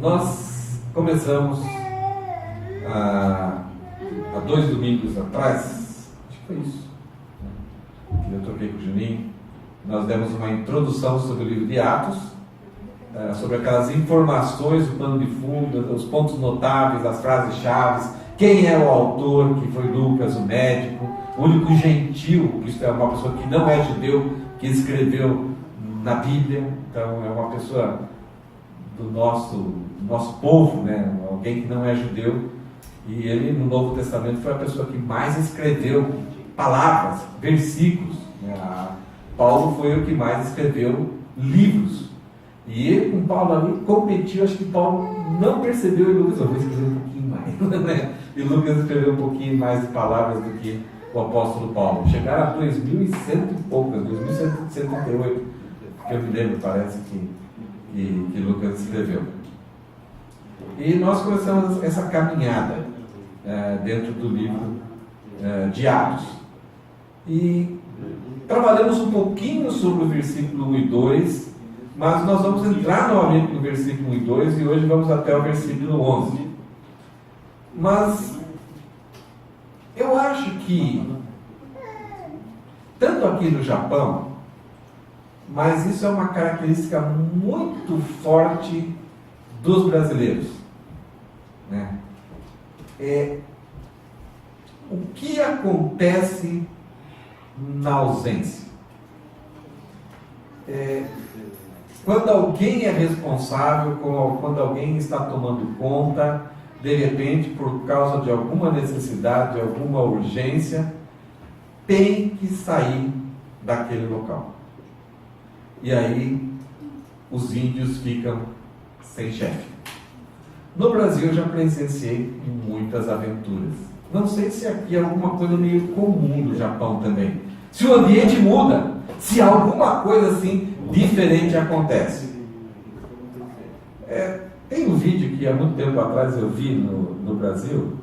Nós começamos há 2 domingos atrás, acho que foi isso, que eu troquei com o Juninho. Nós demos uma introdução sobre o livro de Atos, sobre aquelas informações, o pano de fundo, os pontos notáveis, as frases-chave, quem é o autor, que foi Lucas, o médico, o único gentil, isto é uma pessoa que não é judeu, que escreveu na Bíblia, então é uma pessoa do nosso povo, né? Alguém que não é judeu, e ele no Novo Testamento foi a pessoa que mais escreveu palavras, versículos, né? Paulo foi o que mais escreveu livros, e ele com Paulo ali competiu. Acho que Paulo não percebeu, e Lucas, eu vou escrever um pouquinho mais, né? E Lucas escreveu um pouquinho mais de palavras do que o apóstolo Paulo. Chegaram a 2.100 e poucas, 2.178, que eu me lembro, parece que Lucas escreveu. E nós começamos essa caminhada dentro do livro de Atos. E trabalhamos um pouquinho sobre o versículo 1 e 2, mas nós vamos entrar novamente no versículo 1 e 2 e hoje vamos até o versículo 11. Mas eu acho que, tanto aqui no Japão, mas isso é uma característica muito forte dos brasileiros, né? O que acontece na ausência? Quando alguém é responsável, quando alguém está tomando conta, de repente, por causa de alguma necessidade, de alguma urgência, tem que sair daquele local. E aí, os índios ficam sem chefe. No Brasil, eu já presenciei muitas aventuras. Não sei se aqui é alguma coisa meio comum no Japão também. Se o ambiente muda, se alguma coisa assim diferente acontece. Tem um vídeo que há muito tempo atrás eu vi no Brasil.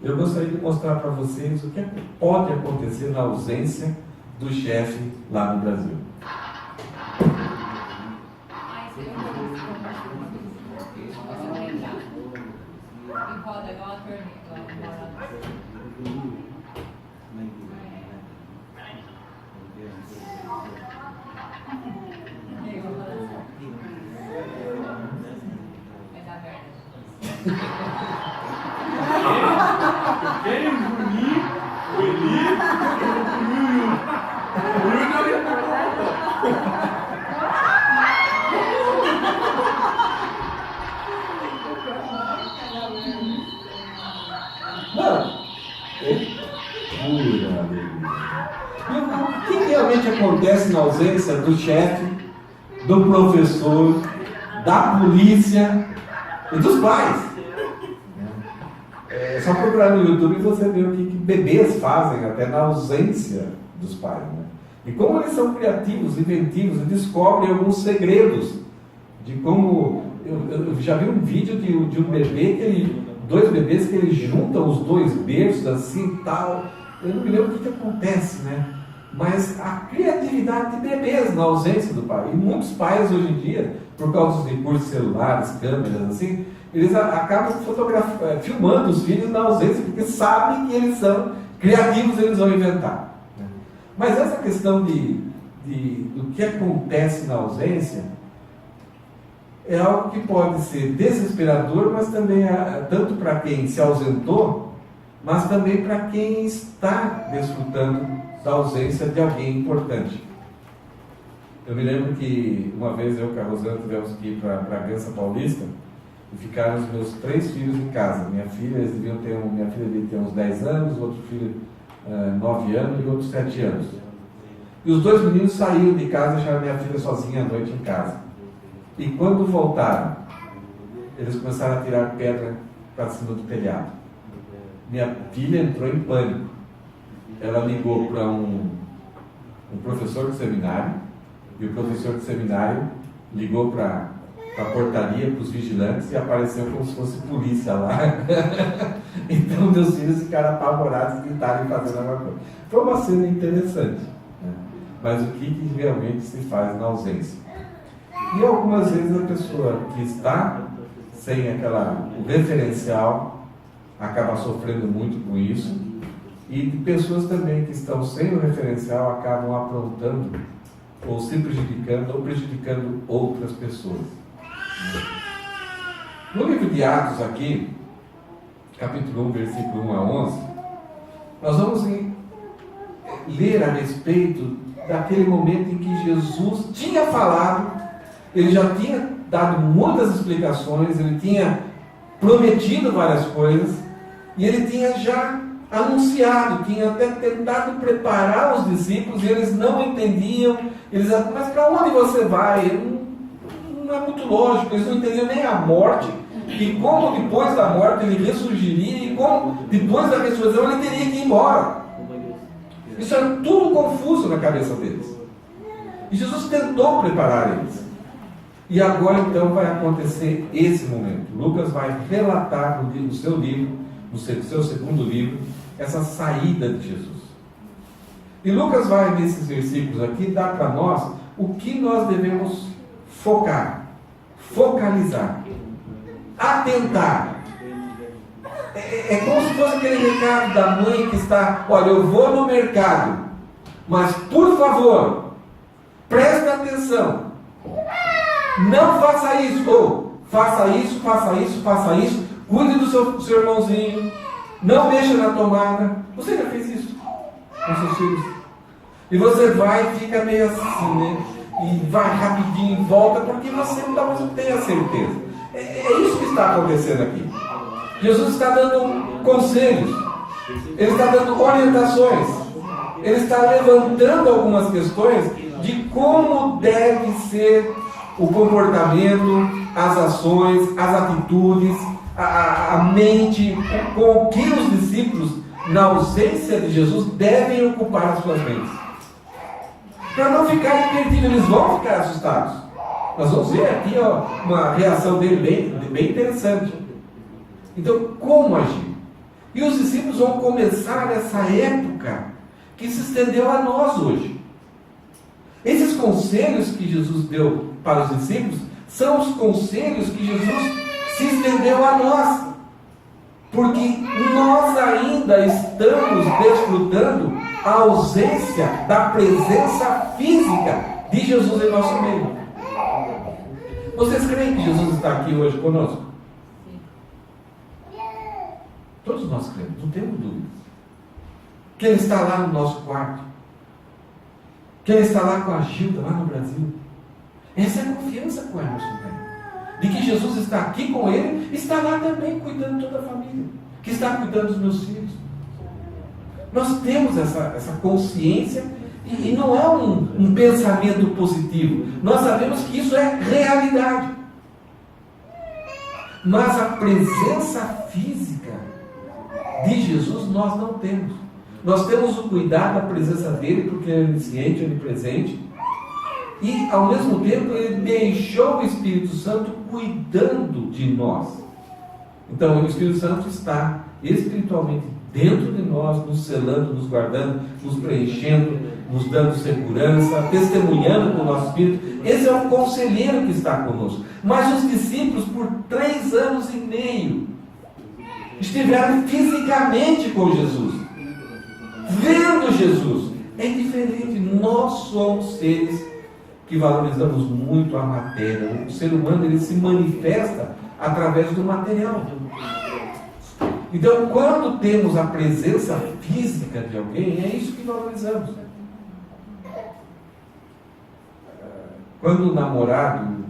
Eu gostaria de mostrar para vocês o que pode acontecer na ausência do chefe lá no Brasil. O que realmente acontece na ausência do chefe, do professor, da polícia e dos pais? É só procurar no YouTube e você vê o que bebês fazem até na ausência dos pais, né? E como eles são criativos, inventivos e descobrem alguns segredos de como... Eu já vi um vídeo de um bebê, 2 bebês que eles juntam os 2 berços assim e tal. Eu não me lembro o que acontece, né? Mas a criatividade de bebês na ausência do pai. E muitos pais hoje em dia, por causa dos recursos celulares, câmeras, assim, eles acabam filmando os filhos na ausência, porque sabem que eles são criativos, eles vão inventar. Mas essa questão do que acontece na ausência é algo que pode ser desesperador, mas também tanto para quem se ausentou, mas também para quem está desfrutando da ausência de alguém importante. Eu me lembro que uma vez eu e a Rosana tivemos que ir para Bragança Paulista e ficaram os meus 3 filhos em casa. Minha filha devia ter uns 10 anos, outro filho 9 anos e outro 7 anos. E os 2 meninos saíram de casa e deixaram minha filha sozinha à noite em casa. E quando voltaram, eles começaram a tirar pedra para cima do telhado. Minha filha entrou em pânico. Ela ligou para um professor do seminário, e o professor do seminário ligou para a portaria, para os vigilantes, e apareceu como se fosse polícia lá. Então meus filhos ficaram apavorados e gritaram e fazendo alguma coisa. Foi uma cena interessante, né? Mas o que realmente se faz na ausência? E algumas vezes a pessoa que está sem o referencial acaba sofrendo muito com isso. E pessoas também que estão sem o referencial acabam aprontando ou se prejudicando ou prejudicando outras pessoas. No livro de Atos aqui, capítulo 1, versículo 1 a 11, nós vamos ler a respeito daquele momento em que Jesus tinha falado, ele já tinha dado muitas explicações, ele tinha prometido várias coisas, e ele tinha já anunciado, tinha até tentado preparar os discípulos, e eles não entendiam, eles diziam, mas para onde você vai? Não é muito lógico, eles não entendiam nem a morte, e como depois da morte ele ressurgiria, e como depois da ressurreição ele teria que ir embora. Isso era tudo confuso na cabeça deles. E Jesus tentou preparar eles. E agora então vai acontecer esse momento. Lucas vai relatar no seu livro, no seu segundo livro, essa saída de Jesus. E Lucas vai, nesses versículos aqui, dar para nós o que nós devemos focar, focalizar, atentar. É como se fosse aquele recado da mãe que está, olha, eu vou no mercado, mas por favor, preste atenção, não faça isso, ou faça isso, faça isso, faça isso, cuide do seu irmãozinho, não mexa na tomada. Você já fez isso com seus filhos? E você vai e fica meio assim, né? E vai rapidinho e volta, porque você talvez não tenha certeza. É isso que está acontecendo aqui. Jesus está dando conselhos, ele está dando orientações, ele está levantando algumas questões de como deve ser o comportamento, as ações, as atitudes, a mente, com que os discípulos, na ausência de Jesus, devem ocupar as suas mentes. Para não ficarem perdidos, eles vão ficar assustados. Nós vamos ver aqui uma reação dele bem interessante. Então, como agir? E os discípulos vão começar essa época que se estendeu a nós hoje. Esses conselhos que Jesus deu para os discípulos são os conselhos que Jesus se estendeu a nós. Porque nós ainda estamos desfrutando a ausência da presença física de Jesus em nosso meio. Vocês creem que Jesus está aqui hoje conosco? Todos nós cremos, não temos dúvidas. Que Ele está lá no nosso quarto. Que Ele está lá com a Gilda, lá no Brasil. Essa é a confiança com o Emerson tem. De que Jesus está aqui com ele, está lá também cuidando de toda a família. Que está cuidando dos meus filhos. Nós temos essa consciência e não é um pensamento positivo. Nós sabemos que isso é realidade. Mas a presença física de Jesus nós não temos. Nós temos o cuidado da presença dele, porque ele é onisciente, onipresente, e ao mesmo tempo ele deixou o Espírito Santo cuidando de nós. Então o Espírito Santo está espiritualmente dentro de nós, nos selando, nos guardando, nos preenchendo, nos dando segurança, testemunhando com o nosso Espírito. Esse é o conselheiro que está conosco. Mas os discípulos, por 3 anos e meio, estiveram fisicamente com Jesus, vendo Jesus. É diferente. Nós somos seres que valorizamos muito a matéria. O ser humano, ele se manifesta através do material. Então, quando temos a presença física de alguém, é isso que valorizamos. Quando o namorado,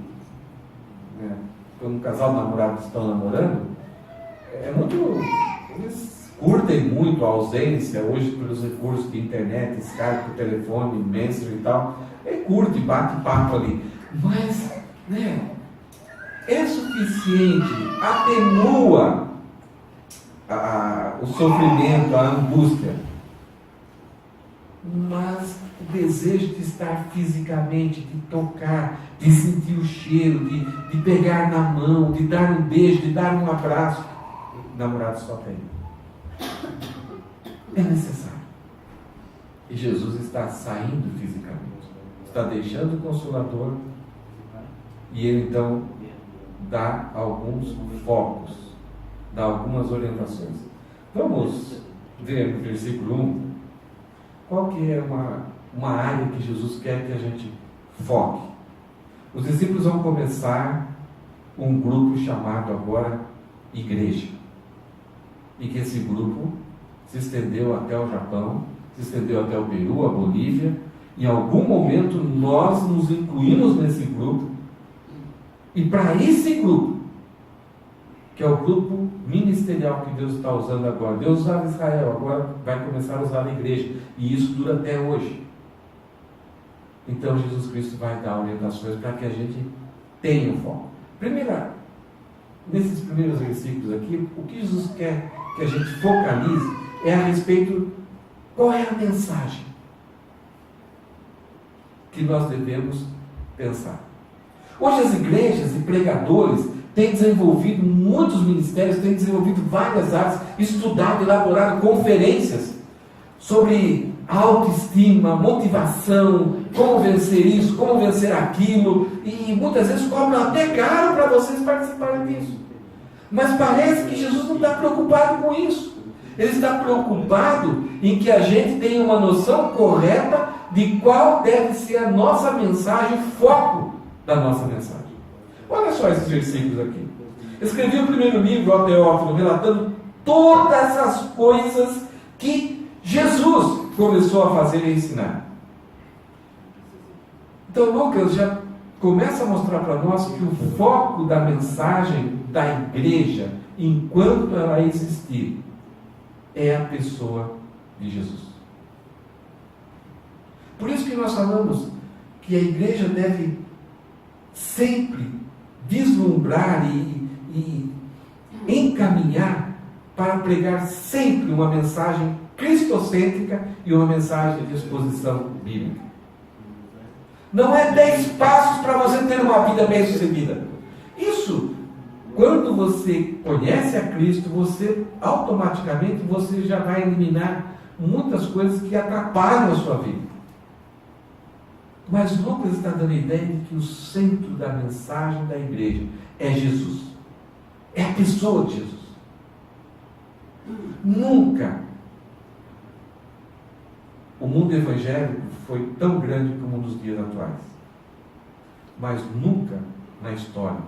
quando um casal de namorados estão namorando, eles curtem muito a ausência, hoje pelos recursos de internet, Skype, telefone, Messenger e tal, curte, bate papo ali, mas é suficiente, atenua o sofrimento, a angústia, mas o desejo de estar fisicamente, de tocar, de sentir o cheiro, de pegar na mão, de dar um beijo, de dar um abraço, o namorado só tem. É necessário. E Jesus está saindo fisicamente, está deixando o Consolador E ele então dá alguns focos, dá algumas orientações. Vamos ver no versículo 1 qual que é uma área que Jesus quer que a gente foque. Os discípulos vão começar um grupo chamado agora Igreja. E que esse grupo se estendeu até o Japão, se estendeu até o Peru, a Bolívia. Em algum momento nós nos incluímos nesse grupo. E para esse grupo, que é o grupo ministerial que Deus está usando agora, Deus usava Israel, agora vai começar a usar a igreja. E isso dura até hoje. Então Jesus Cristo vai dar orientações para que a gente tenha o foco. Nesses primeiros versículos aqui, o que Jesus quer que a gente focalize é a respeito, qual é a mensagem que nós devemos pensar. Hoje as igrejas e pregadores têm desenvolvido muitos ministérios, têm desenvolvido várias áreas, estudado, elaborado conferências sobre autoestima, motivação, como vencer isso, como vencer aquilo, e muitas vezes cobram até caro para vocês participarem disso. Mas parece que Jesus não está preocupado com isso. Ele está preocupado em que a gente tenha uma noção correta de qual deve ser a nossa mensagem, o foco da nossa mensagem. Olha só esses versículos aqui. Escrevi o primeiro livro, ao Teófilo, relatando todas as coisas que Jesus começou a fazer e ensinar. Então Lucas já começa a mostrar para nós que o foco da mensagem da igreja, enquanto ela existir, é a pessoa de Jesus. Por isso que nós falamos que a igreja deve sempre vislumbrar e encaminhar para pregar sempre uma mensagem cristocêntrica e uma mensagem de exposição bíblica. Não é 10 passos para você ter uma vida bem-sucedida. Isso, quando você conhece a Cristo, você automaticamente você já vai eliminar muitas coisas que atrapalham a sua vida. Mas Lucas está dando a ideia de que o centro da mensagem da igreja é Jesus. É a pessoa de Jesus. Nunca o mundo evangélico foi tão grande como nos dias atuais. Mas nunca na história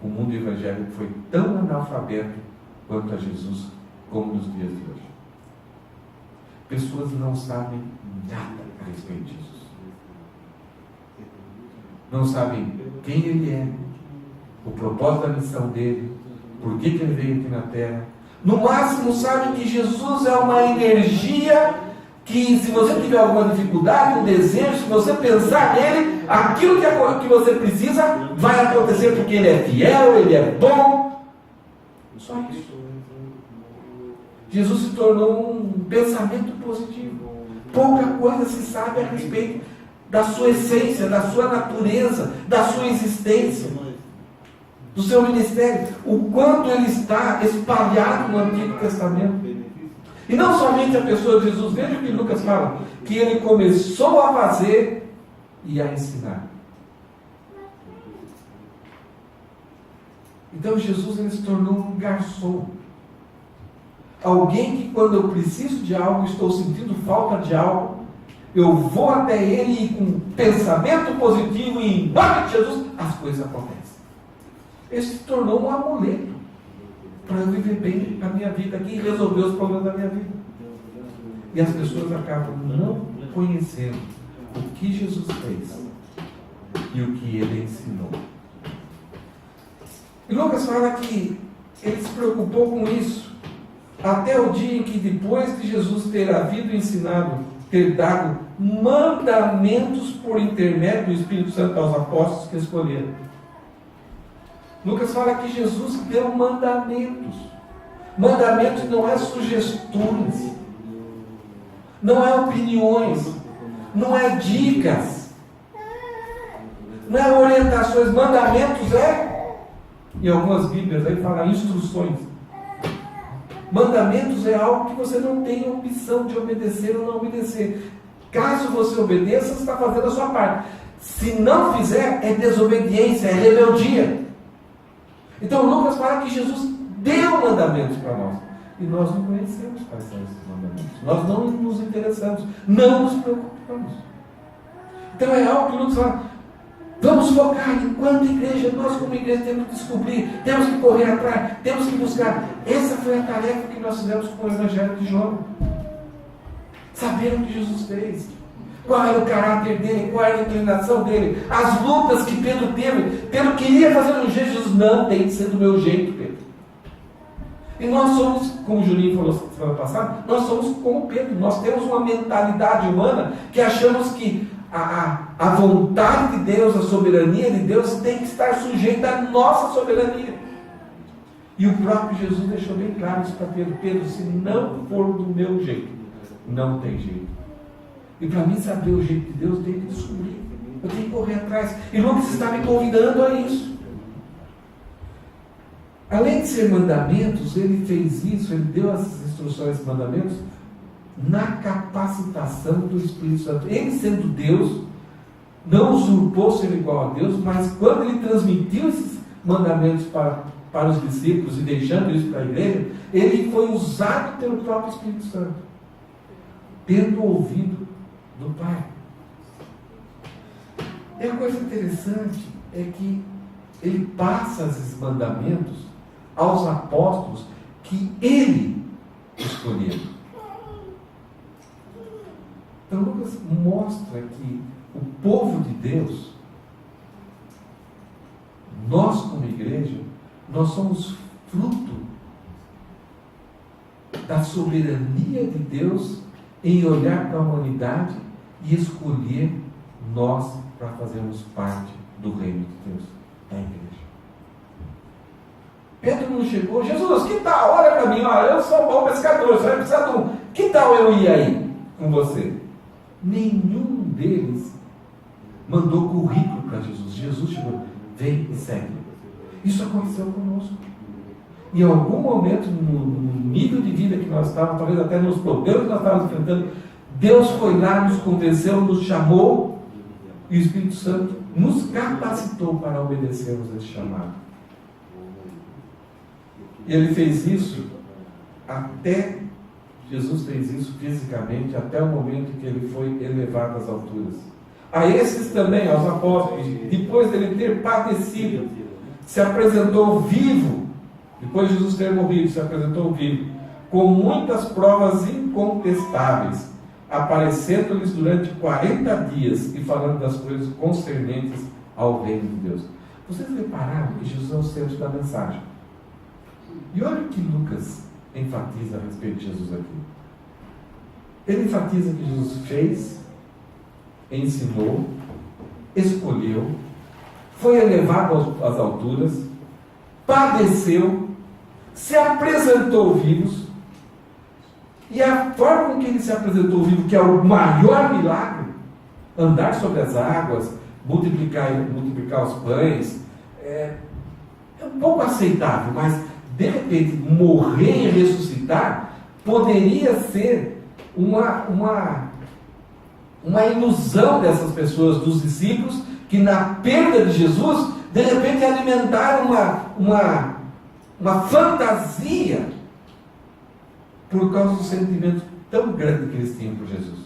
o mundo evangélico foi tão analfabeto quanto a Jesus como nos dias de hoje. Pessoas não sabem nada a respeito de Jesus. Não sabem quem ele é, o propósito da missão dele, por que ele veio aqui na terra. No máximo sabem que Jesus é uma energia que, se você tiver alguma dificuldade, um desejo, se você pensar nele, aquilo que você precisa vai acontecer, porque ele é fiel, ele é bom. Só isso. Jesus se tornou um pensamento positivo. Pouca coisa se sabe a respeito da sua essência, da sua natureza, da sua existência, do seu ministério, o quanto ele está espalhado no Antigo Testamento. E não somente a pessoa de Jesus, veja o que Lucas fala, que ele começou a fazer e a ensinar. Então Jesus ele se tornou um garçom. Alguém que, quando eu preciso de algo, estou sentindo falta de algo, eu vou até ele e com pensamento positivo e em nome de Jesus, as coisas acontecem. Ele se tornou um amuleto para eu viver bem a minha vida aqui e resolver os problemas da minha vida. E as pessoas acabam não conhecendo o que Jesus fez e o que ele ensinou. E Lucas fala que ele se preocupou com isso até o dia em que, depois de Jesus ter havido ensinado, ter dado mandamentos por intermédio do Espírito Santo aos apóstolos que escolheram. Lucas fala que Jesus deu mandamentos. Mandamentos não é sugestões, não é opiniões, não é dicas, não é orientações. Mandamentos em algumas bíblias aí fala instruções. Mandamentos é algo que você não tem opção de obedecer ou não obedecer. Caso você obedeça, você está fazendo a sua parte. Se não fizer, é desobediência, é rebeldia. Então Lucas fala que Jesus deu mandamentos para nós. E nós não conhecemos quais são esses mandamentos. Nós não nos interessamos, não nos preocupamos. Então é algo que Lucas fala, vamos focar enquanto igreja, nós como igreja temos que descobrir, temos que correr atrás, temos que buscar. Essa foi a tarefa que nós fizemos com o Evangelho de João. Saber o que Jesus fez. Qual era o caráter dele, qual era a inclinação dele, as lutas que Pedro teve. Pedro queria fazer um jeito, Jesus, não, tem que ser do meu jeito, Pedro. E nós somos, como o Juninho falou semana passada, nós somos como Pedro, nós temos uma mentalidade humana que achamos que a vontade de Deus, a soberania de Deus tem que estar sujeita à nossa soberania. E o próprio Jesus deixou bem claro isso para Pedro. Pedro, se não for do meu jeito, não tem jeito. E para mim saber o jeito de Deus, eu tenho que descobrir. Eu tenho que correr atrás. E Lucas está me convidando a isso. Além de ser mandamentos, ele fez isso, ele deu as instruções e mandamentos na capacitação do Espírito Santo. Ele sendo Deus, não usurpou ser igual a Deus, mas quando ele transmitiu esses mandamentos para os discípulos e deixando isso para a igreja, ele foi usado pelo próprio Espírito Santo, tendo ouvido do Pai. E a coisa interessante é que ele passa esses mandamentos aos apóstolos que ele escolheu. Então Lucas mostra que o povo de Deus, nós como igreja, nós somos fruto da soberania de Deus em olhar para a humanidade e escolher nós para fazermos parte do reino de Deus, a igreja. Pedro não chegou, Jesus, que tal? Olha para mim, olha, eu sou um bom pescador, você vai precisar de um. Que tal eu ir aí com você? Nenhum deles mandou currículo para Jesus. Jesus chegou, vem e segue. Isso aconteceu conosco. Em algum momento, no nível de vida que nós estávamos, talvez até nos problemas que nós estávamos enfrentando, Deus foi lá, nos convenceu, nos chamou, e o Espírito Santo nos capacitou para obedecermos esse chamado. E ele fez isso Jesus fez isso fisicamente até o momento que ele foi elevado às alturas. A esses também, aos apóstolos, depois dele ter padecido, se apresentou vivo, depois de Jesus ter morrido, se apresentou vivo, com muitas provas incontestáveis, aparecendo-lhes durante 40 dias e falando das coisas concernentes ao reino de Deus. Vocês repararam que Jesus é o centro da mensagem. E olha o que Lucas enfatiza a respeito de Jesus aqui. Ele enfatiza que Jesus fez, ensinou, escolheu, foi elevado às alturas, padeceu, se apresentou vivos, e a forma com que ele se apresentou vivo, que é o maior milagre, andar sobre as águas, multiplicar os pães, é um pouco aceitável, mas de repente morrer e ressuscitar poderia ser uma ilusão dessas pessoas, dos discípulos, que na perda de Jesus, de repente alimentaram uma fantasia por causa do sentimento tão grande que eles tinham por Jesus.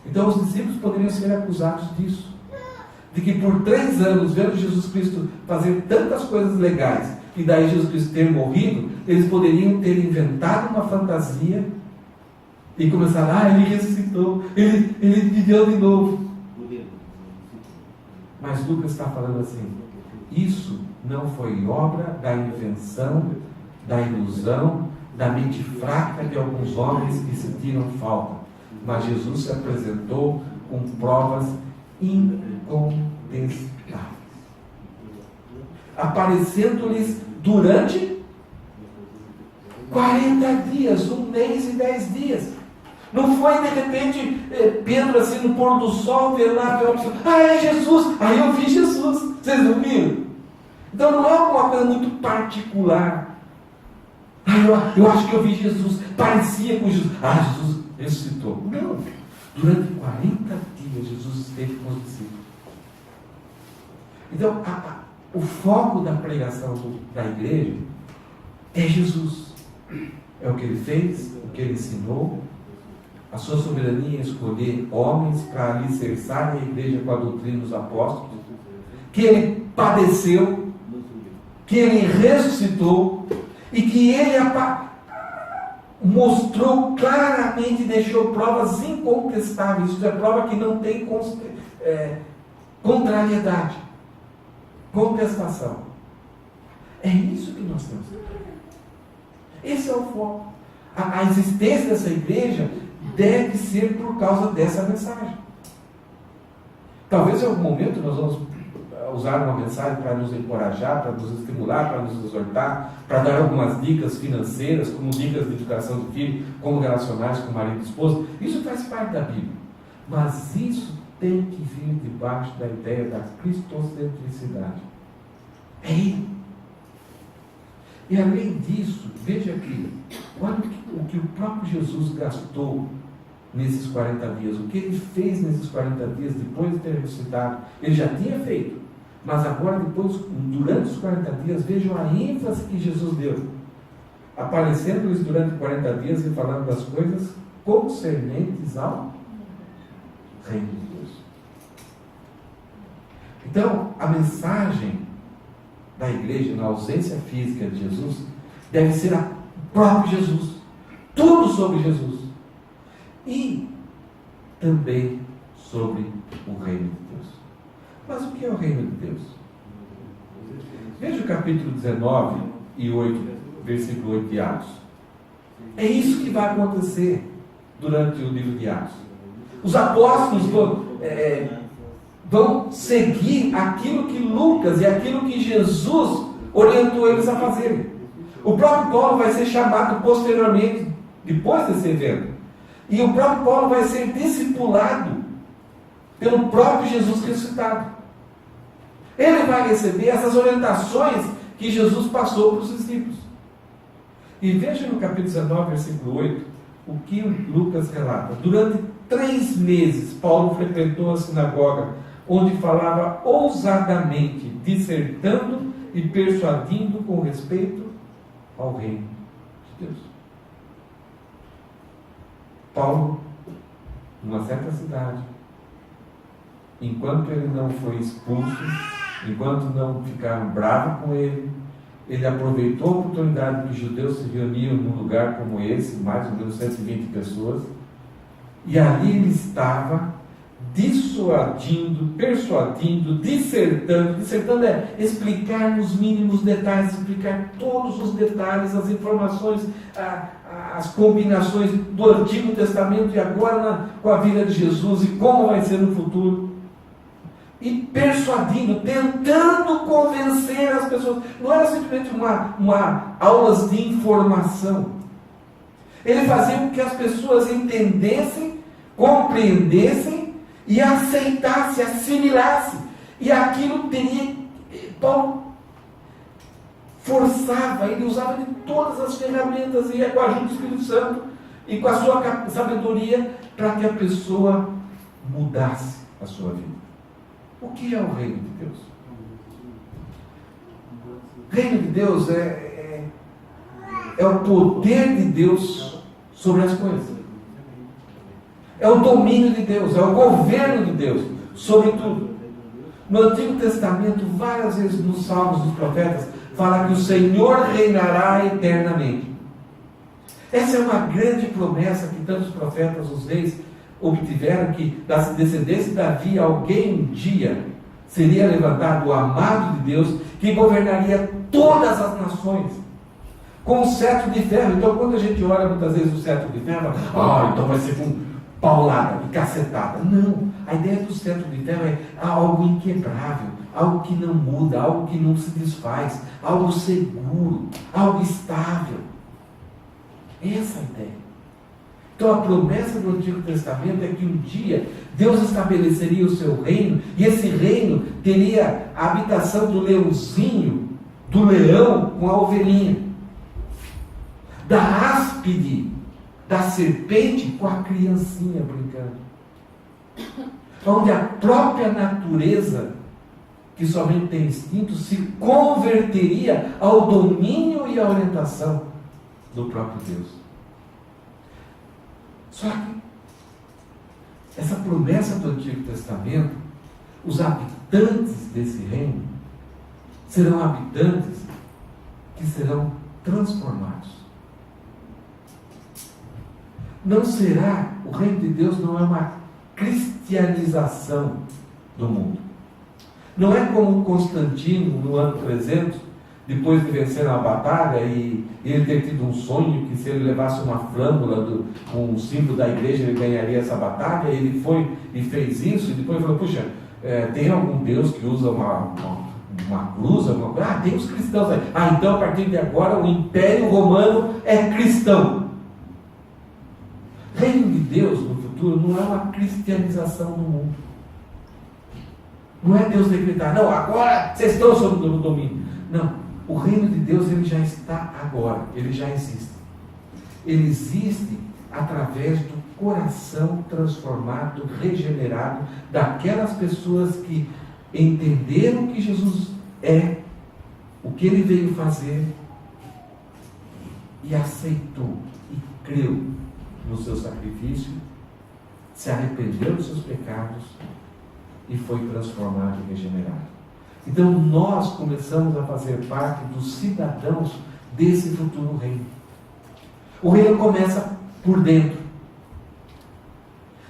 Então os discípulos poderiam ser acusados disso, de que por 3 anos, vendo Jesus Cristo fazer tantas coisas legais, e daí Jesus Cristo ter morrido, eles poderiam ter inventado uma fantasia e começar, ele ressuscitou, ele viveu de novo. Mas Lucas está falando assim, isso não foi obra da invenção, da ilusão, da mente fraca de alguns homens que sentiram falta, mas Jesus se apresentou com provas incontestáveis, aparecendo-lhes durante 40 dias, 1 mês e 10 dias. Não foi de repente Pedro assim no pôr do sol, ver lá, é Jesus, aí eu vi Jesus. Vocês não viram? Então não é uma coisa muito particular. Eu acho que eu vi Jesus, parecia com Jesus. Jesus ressuscitou. Não. Durante 40 dias, Jesus esteve com os discípulos. Então, o foco da pregação da igreja é Jesus. É o que ele fez, o que ele ensinou, a sua soberania em escolher homens para alicerçarem a igreja com a doutrina dos apóstolos, que ele padeceu, que ele ressuscitou e que ele mostrou claramente e deixou provas incontestáveis. Isso é prova que não tem contrariedade, contestação. É isso que nós temos. Esse é o foco. A existência dessa igreja deve ser por causa dessa mensagem. Talvez em algum momento nós vamos usar uma mensagem para nos encorajar, para nos estimular, para nos exortar, para dar algumas dicas financeiras, como dicas de educação do filho, como relacionar-se com o marido e esposa. Isso faz parte da Bíblia. Mas isso tem que vir debaixo da ideia da cristocentricidade. É Ele. E além disso, veja aqui, olha o que o próprio Jesus gastou nesses 40 dias, o que ele fez nesses 40 dias depois de ter ressuscitado. Ele já tinha feito, mas agora depois, durante os 40 dias, vejam a ênfase que Jesus deu, aparecendo-lhes durante 40 dias e falando das coisas concernentes ao reino de Deus. Então, a mensagem da igreja, na ausência física de Jesus, deve ser o próprio Jesus, tudo sobre Jesus, e também sobre o reino de Deus. Mas o que é o reino de Deus? Veja o capítulo 19 e 8, versículo 8 de Atos. É isso que vai acontecer durante o livro de Atos. Os apóstolos vão seguir aquilo que Lucas e aquilo que Jesus orientou eles a fazerem. O próprio Paulo vai ser chamado posteriormente, depois desse evento. E o próprio Paulo vai ser discipulado pelo próprio Jesus ressuscitado. Ele vai receber essas orientações que Jesus passou para os discípulos. E veja no capítulo 19, versículo 8, o que Lucas relata. Durante 3 meses, Paulo frequentou a sinagoga, onde falava ousadamente, dissertando e persuadindo com respeito ao reino de Deus. Paulo, numa certa cidade, enquanto ele não foi expulso, enquanto não ficaram bravos com ele, ele aproveitou a oportunidade que os judeus se reuniam num lugar como esse, mais ou menos 120 pessoas, e ali ele estava dissuadindo, persuadindo, dissertando. Dissertando é explicar nos mínimos detalhes, explicar todos os detalhes, as informações, as combinações do Antigo Testamento e agora com a vida de Jesus e como vai ser no futuro. E persuadindo, tentando convencer as pessoas. Não era simplesmente uma aulas de informação. Ele fazia com que as pessoas entendessem, compreendessem e aceitassem, assimilassem. E aquilo teria... Paulo forçava, ele usava de todas as ferramentas e com a ajuda do Espírito Santo e com a sua sabedoria para que a pessoa mudasse a sua vida. O que é o reino de Deus? O reino de Deus é o poder de Deus sobre as coisas. É o domínio de Deus, é o governo de Deus sobre tudo. No Antigo Testamento, várias vezes nos Salmos dos Profetas, fala que o Senhor reinará eternamente. Essa é uma grande promessa que tantos profetas, os reis, obtiveram, que da descendência de Davi, alguém um dia seria levantado, o amado de Deus, que governaria todas as nações, com um cetro de ferro. Então, quando a gente olha muitas vezes o cetro de ferro, então vai ser com paulada, de cacetada. Não, a ideia do cetro de ferro é algo inquebrável, algo que não muda, algo que não se desfaz, algo seguro, algo estável. Essa é a ideia. Então a promessa do Antigo Testamento é que um dia Deus estabeleceria o seu reino, e esse reino teria a habitação do leãozinho, do leão com a ovelhinha, da áspide, da serpente com a criancinha brincando. onde a própria natureza, que somente tem instinto, se converteria ao domínio e à orientação do próprio Deus. Só que essa promessa do Antigo Testamento, os habitantes desse reino serão habitantes que serão transformados. Não será, o reino de Deus não é uma cristianização do mundo. Não é como Constantino, no ano 300, depois de vencer uma batalha e ele ter tido um sonho que se ele levasse uma flâmula com um símbolo da igreja, ele ganharia essa batalha. Ele foi e fez isso, e depois falou, puxa, tem algum Deus que usa uma cruz, alguma coisa? Tem os cristãos aí. Então a partir de agora o Império Romano é cristão. Reino de Deus no futuro não é uma cristianização do mundo. Não é Deus decretar, não, agora vocês estão sob o domínio. Não, o reino de Deus ele já está agora, ele já existe. Ele existe através do coração transformado, regenerado, daquelas pessoas que entenderam que Jesus é, o que ele veio fazer, e aceitou e creu no seu sacrifício, se arrependeu dos seus pecados e foi transformado e regenerado. Então nós começamos a fazer parte dos cidadãos desse futuro reino. O reino começa por dentro.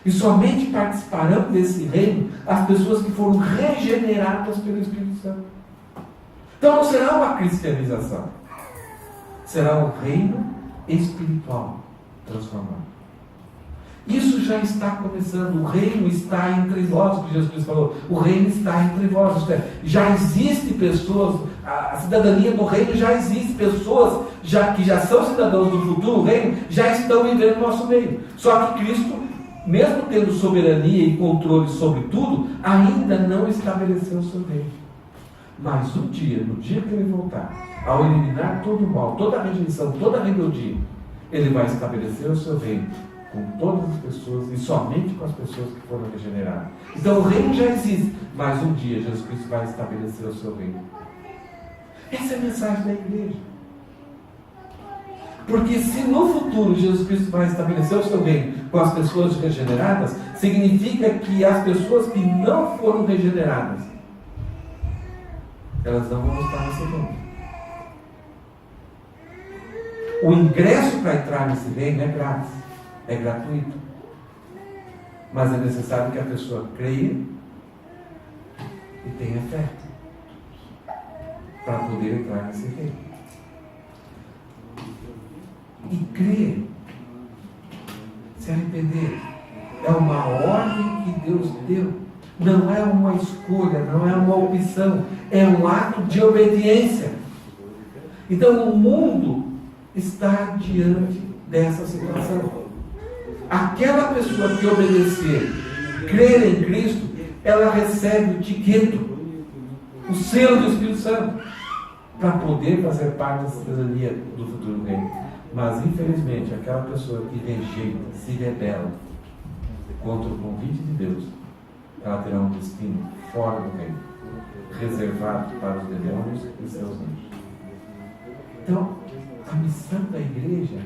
E somente participarão desse reino as pessoas que foram regeneradas pelo Espírito Santo. Então não será uma cristianização. Será um reino espiritual transformado. Isso já está começando. O reino está entre vós, que Jesus Cristo falou. O reino está entre vós. Isto é, já existe pessoas, a cidadania do reino já existe. Pessoas que já são cidadãos do futuro reino, já estão vivendo no nosso meio. Só que Cristo, mesmo tendo soberania e controle sobre tudo, ainda não estabeleceu o seu reino. Mas um dia, no dia que ele voltar, ao eliminar todo o mal, toda a rejeição, toda a rebeldia, ele vai estabelecer o seu reino com todas as pessoas e somente com as pessoas que foram regeneradas. Então o reino já existe, mas um dia Jesus Cristo vai estabelecer o seu reino. Essa é a mensagem da igreja. Porque se no futuro Jesus Cristo vai estabelecer o seu reino com as pessoas regeneradas, significa que as pessoas que não foram regeneradas, elas não vão estar nesse reino. O ingresso para entrar nesse reino é grátis, é gratuito. Mas é necessário que a pessoa creia e tenha fé para poder entrar nesse reino. E crer, se arrepender, é uma ordem que Deus deu. Não é uma escolha, não é uma opção, é um ato de obediência. Então o mundo está diante dessa situação. Aquela pessoa que obedecer, crer em Cristo, ela recebe o tiqueto, o selo do Espírito Santo, para poder fazer parte da cidadania do futuro reino. Mas infelizmente aquela pessoa que rejeita, se rebela contra o convite de Deus, ela terá um destino fora do reino, reservado para os demônios e seus anjos. Então, a missão da igreja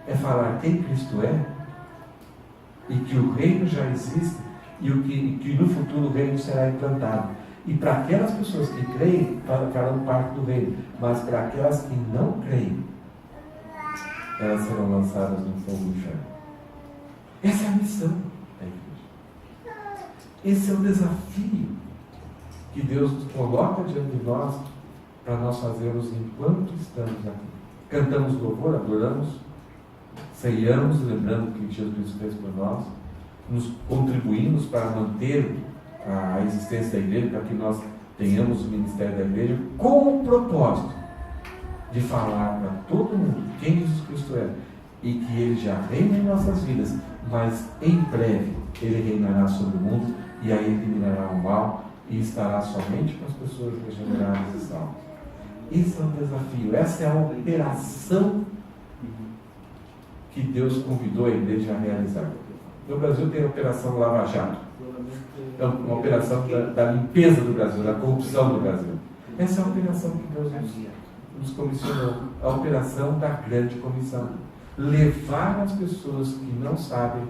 é falar quem Cristo é e que o reino já existe e que no futuro o reino será implantado. E para aquelas pessoas que creem, farão parte do reino, mas para aquelas que não creem, elas serão lançadas no fogo do inferno. Essa é a missão da igreja. Esse é o desafio que Deus coloca diante de nós para nós fazermos enquanto estamos aqui. Cantamos louvor, adoramos, ceiamos, lembrando o que Jesus Cristo fez por nós, nos contribuímos para manter a existência da igreja, para que nós tenhamos o ministério da igreja, com o propósito de falar para todo mundo quem Jesus Cristo é e que Ele já reina em nossas vidas, mas em breve Ele reinará sobre o mundo e aí eliminará o mal e estará somente com as pessoas regeneradas e salvas. Esse é o desafio, essa é a operação que Deus convidou a igreja a realizar. No Brasil tem a Operação Lava Jato. É uma operação da limpeza do Brasil, da corrupção do Brasil. Essa é a operação que Deus nos comissionou. A operação da grande comissão. Levar as pessoas que não sabem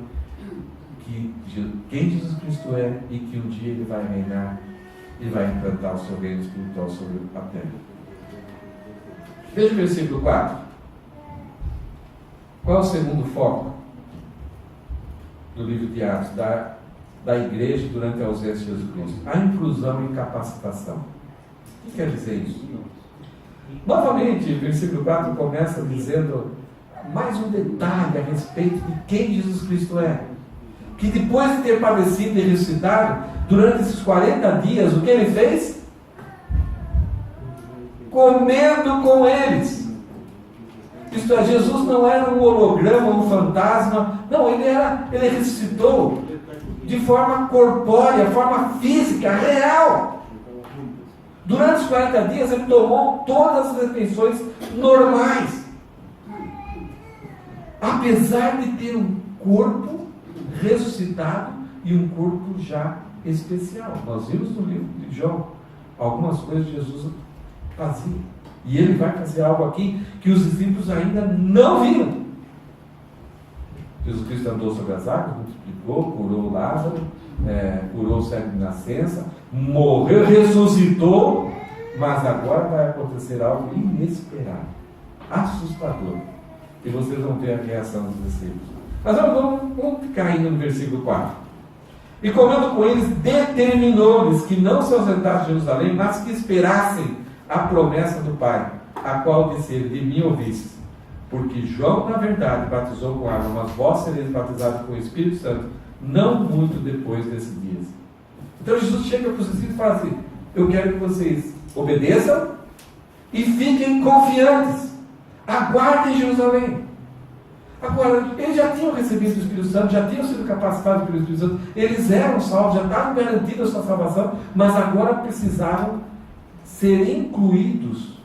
quem Jesus Cristo é e que um dia Ele vai reinar e vai implantar o seu reino espiritual sobre a terra. Veja o versículo 4. Qual é o segundo foco do livro de Atos da igreja durante a ausência de Jesus Cristo? A inclusão e capacitação. O que quer dizer isso? Novamente, o versículo 4 começa dizendo mais um detalhe a respeito de quem Jesus Cristo é. Que depois de ter padecido e ressuscitado, durante esses 40 dias, o que ele fez? Comendo com eles. Isto é, Jesus não era um holograma, um fantasma. Não, ele ressuscitou de forma corpórea, forma física, real. Durante os 40 dias ele tomou todas as refeições normais. Apesar de ter um corpo ressuscitado e um corpo já especial. Nós vimos no livro de João algumas coisas que Jesus fazia. E ele vai fazer algo aqui que os discípulos ainda não viram. Jesus Cristo andou sobre as águas, multiplicou, curou Lázaro, curou o cego de nascença, morreu, ressuscitou, mas agora vai acontecer algo inesperado, assustador. E vocês vão ver a reação dos discípulos. Mas vamos ficar ainda no versículo 4. E comendo com eles, determinou-lhes que não se ausentassem de Jerusalém, mas que esperassem a promessa do Pai, a qual disse ele: de mim ouvistes. Porque João, na verdade, batizou com água, mas vós sereis batizados com o Espírito Santo, não muito depois desses dias. Então Jesus chega para os discípulos e fala assim: eu quero que vocês obedeçam e fiquem confiantes. Aguardem Jerusalém. Agora, eles já tinham recebido o Espírito Santo, já tinham sido capacitados pelo Espírito Santo, eles eram salvos, já estavam garantidos a sua salvação, mas agora precisavam ser incluídos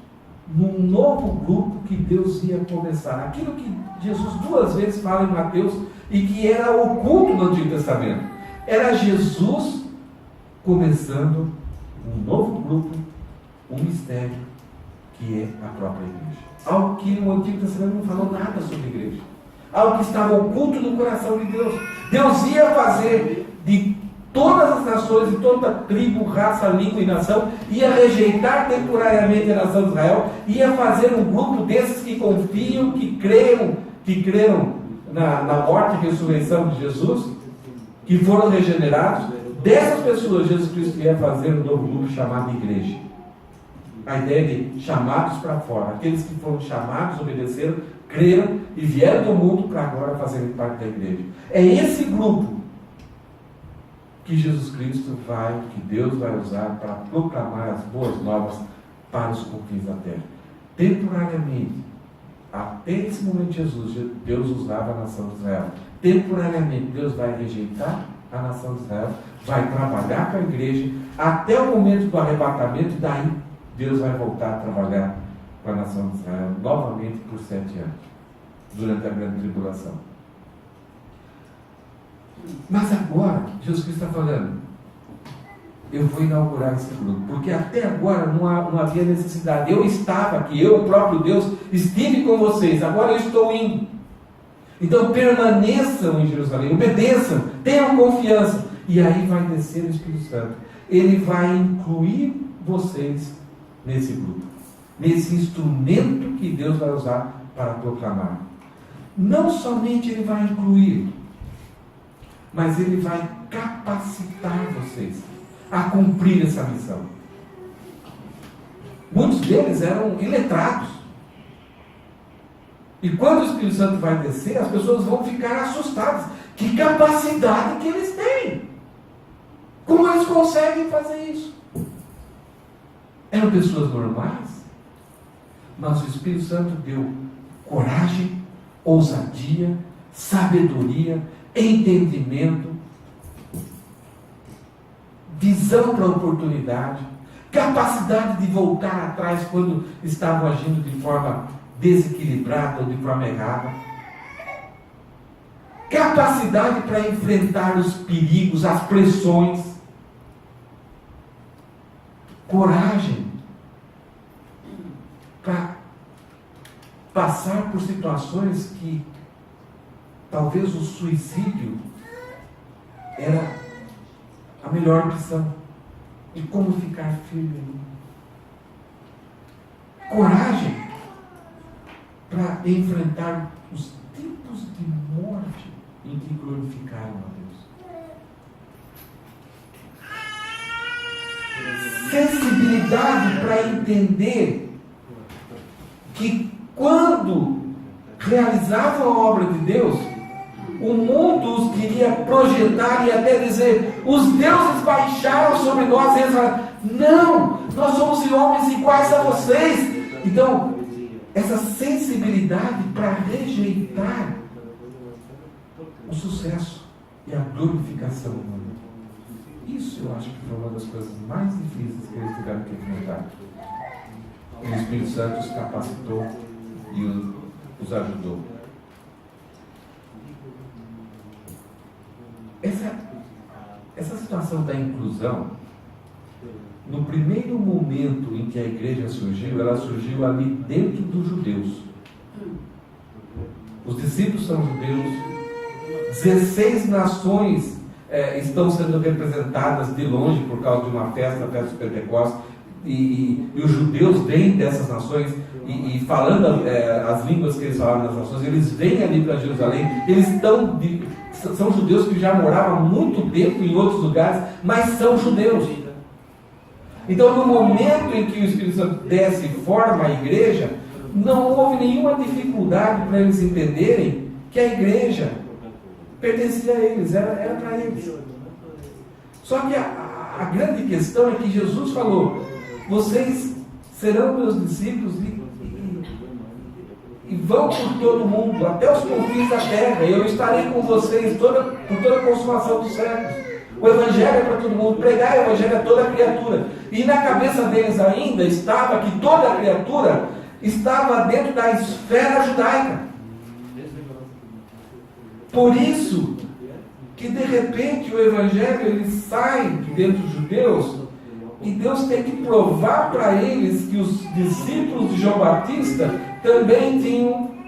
num novo grupo que Deus ia começar. Aquilo que Jesus 2 vezes fala em Mateus e que era oculto no Antigo Testamento. Era Jesus começando um novo grupo, um mistério, que é a própria igreja. Algo que o Antigo Testamento não falou nada sobre a igreja. Algo que estava oculto no coração de Deus. Deus ia fazer de todas as nações, de toda tribo, raça, língua e nação, ia rejeitar temporariamente a nação de Israel, ia fazer um grupo desses que confiam, que creram na morte e ressurreição de Jesus, que foram regenerados. Dessas pessoas, Jesus Cristo ia fazer um novo grupo chamado igreja. A ideia de chamados para fora, aqueles que foram chamados, obedeceram, creram e vieram do mundo para agora fazerem parte da igreja. É esse grupo que Jesus Cristo que Deus vai usar para proclamar as boas novas para os confins da terra. Temporariamente, até esse momento de Jesus, Deus usava a nação de Israel. Temporariamente, Deus vai rejeitar a nação de Israel, vai trabalhar com a igreja, até o momento do arrebatamento, e daí Deus vai voltar a trabalhar com a nação de Israel novamente por 7 anos, durante a grande tribulação. Mas agora, Jesus Cristo está falando: eu vou inaugurar esse grupo, porque até agora não havia necessidade. Eu estava aqui, eu, o próprio Deus, estive com vocês, agora eu estou indo. Então permaneçam em Jerusalém, obedeçam, tenham confiança. E aí vai descer o Espírito Santo. Ele vai incluir vocês nesse grupo, nesse instrumento que Deus vai usar para proclamar. Não somente ele vai incluir, mas ele vai capacitar vocês a cumprir essa missão. Muitos deles eram iletrados. E quando o Espírito Santo vai descer, as pessoas vão ficar assustadas. Que capacidade que eles têm! Como eles conseguem fazer isso? Eram pessoas normais, mas o Espírito Santo deu coragem, ousadia, sabedoria, entendimento, visão para a oportunidade, capacidade de voltar atrás quando estavam agindo de forma desequilibrada ou de forma errada. capacidade para enfrentar os perigos, as pressões, coragem para passar por situações que talvez o suicídio era a melhor opção. E como ficar firme ali. Coragem para enfrentar os tipos de morte em que glorificaram a Deus. Sensibilidade para entender que quando realizavam a obra de Deus, o mundo os queria projetar e até dizer: os deuses baixaram sobre nós. E eles falaram: não, nós somos homens iguais a vocês. Então, essa sensibilidade para rejeitar o sucesso e a glorificação humana. Isso eu acho que foi uma das coisas mais difíceis que eles tiveram que enfrentar. E o Espírito Santo os capacitou e os ajudou. Essa situação da inclusão, no primeiro momento em que a igreja surgiu, ela surgiu ali dentro dos judeus. Os discípulos são judeus, 16 nações estão sendo representadas de longe por causa de uma festa, a festa do Pentecostes, e os judeus vêm dessas nações, e falando as línguas que eles falavam nas nações, eles vêm ali para Jerusalém, são judeus que já moravam há muito tempo em outros lugares, mas são judeus. Então, no momento em que o Espírito Santo desce e forma a igreja, não houve nenhuma dificuldade para eles entenderem que a igreja pertencia a eles, era para eles. Só que a grande questão é que Jesus falou: vocês serão meus discípulos e vão por todo o mundo, até os confins da terra, e eu estarei com vocês por toda a consumação dos séculos. O Evangelho é para todo mundo, pregar o Evangelho a toda criatura. E na cabeça deles ainda estava que toda criatura estava dentro da esfera judaica. Por isso que de repente o Evangelho ele sai de dentro dos judeus, e Deus tem que provar para eles que os discípulos de João Batista também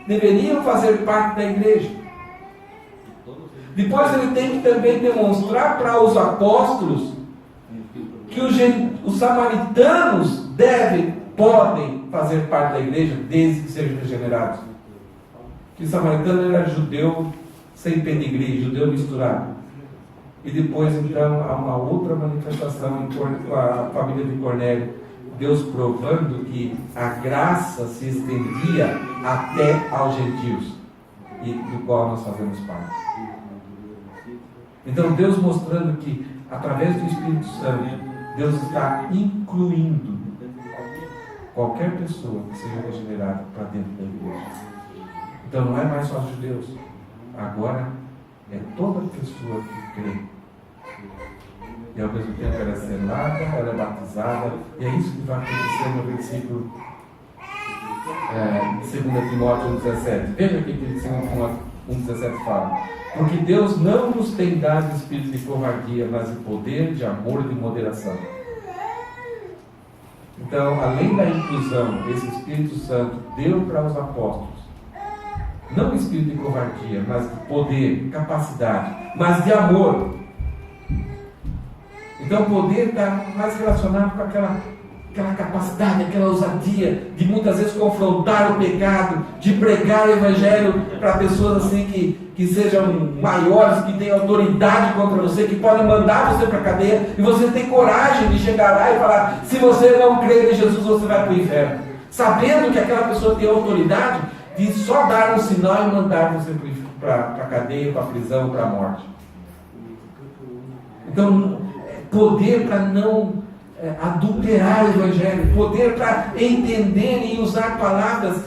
deveriam fazer parte da igreja. Depois ele tem que também demonstrar para os apóstolos que os samaritanos podem fazer parte da igreja desde que sejam regenerados. Que o samaritano era judeu sem pedigree, judeu misturado. E depois então há uma outra manifestação com a família de Cornélio, Deus provando que a graça se estendia até aos gentios, e do qual nós fazemos parte. Então Deus mostrando que através do Espírito Santo Deus está incluindo qualquer pessoa que seja regenerada para dentro da igreja. Então não é mais só os judeus, agora é toda pessoa que crê. E ao mesmo tempo ela é selada, ela é batizada, e é isso que vai acontecer no versículo 2 Timóteo 1,17. Veja aqui que 2 Timóteo 1,17 fala: porque Deus não nos tem dado espírito de covardia, mas de poder, de amor e de moderação. Então, além da inclusão, esse Espírito Santo deu para os apóstolos não espírito de covardia, mas de poder, capacidade, mas de amor. Então o poder está mais relacionado com aquela capacidade, aquela ousadia de muitas vezes confrontar o pecado, de pregar o Evangelho para pessoas assim que sejam maiores, que tenham autoridade contra você, que podem mandar você para a cadeia, e você tem coragem de chegar lá e falar: se você não crer em Jesus, você vai para o inferno, sabendo que aquela pessoa tem autoridade de só dar um sinal e mandar você para a cadeia, para a prisão, para a morte. Então, poder para não adulterar o Evangelho, poder para entender e usar palavras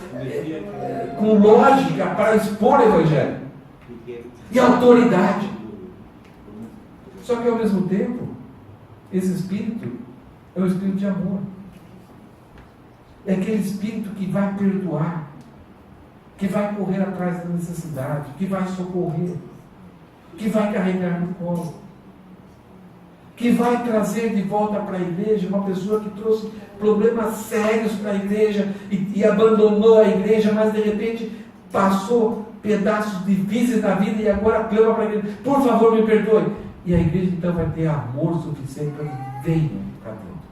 com lógica para expor o Evangelho, e autoridade. Só que ao mesmo tempo, esse Espírito é um Espírito de amor, é aquele Espírito que vai perdoar, que vai correr atrás da necessidade, que vai socorrer. que vai carregar no colo, que vai trazer de volta para a igreja uma pessoa que trouxe problemas sérios para a igreja e abandonou a igreja, mas de repente passou pedaços difíceis da vida e agora clama para a igreja: por favor, me perdoe. E a igreja então vai ter amor suficiente para que venha para dentro,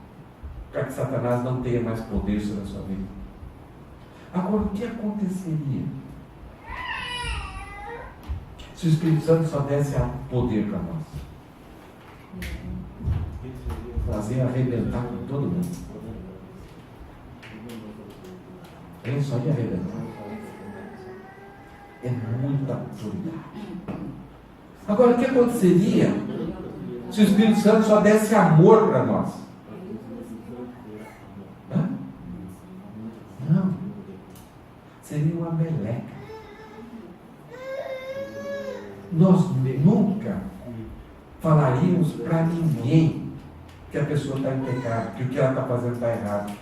para que Satanás não tenha mais poder sobre a sua vida. Agora, o que aconteceria se o Espírito Santo só desse poder para nós? Fazer arrebentar com todo mundo. Ele só ia arrebentar. É muita autoridade. Agora, o que aconteceria se o Espírito Santo só desse amor para nós? Hã? Não. Seria uma meleca. Nós nunca falaríamos para ninguém que a pessoa está em pecado, que o que ela está fazendo está errado.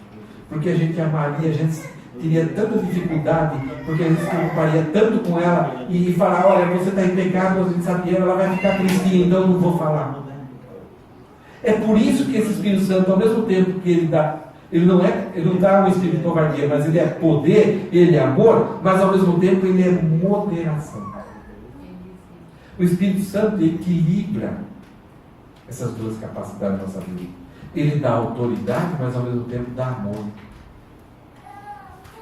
Porque a gente amaria, a gente teria tanta dificuldade, porque a gente se preocuparia tanto com ela e falar: olha, você está em pecado, a gente sabe, ela vai ficar tristinha, então eu não vou falar. É por isso que esse Espírito Santo, ao mesmo tempo que ele não dá um espírito de covardia, mas ele é poder, ele é amor, mas ao mesmo tempo ele é moderação. O Espírito Santo equilibra essas duas capacidades da nossa vida. Ele dá autoridade, mas ao mesmo tempo dá amor.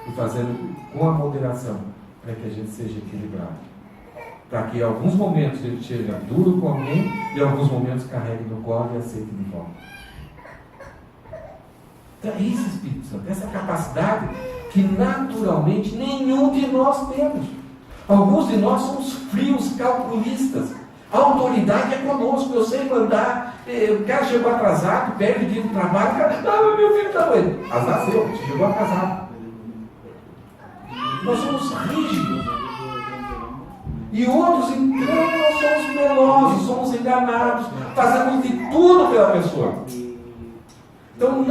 E fazendo com a moderação, para que a gente seja equilibrado. Para que em alguns momentos ele seja duro com alguém, e em alguns momentos carregue no colo e aceite de volta. Então é esse Espírito Santo, essa capacidade que naturalmente nenhum de nós temos. Alguns de nós somos frios, calculistas. A autoridade é conosco, eu sei mandar. O cara chegou atrasado, perde o dia do trabalho, o cara: não, meu filho está doendo. Azar seu, você chegou atrasado. Nós somos rígidos. E outros, então, nós somos melosos, somos enganados, fazemos de tudo pela pessoa. Então,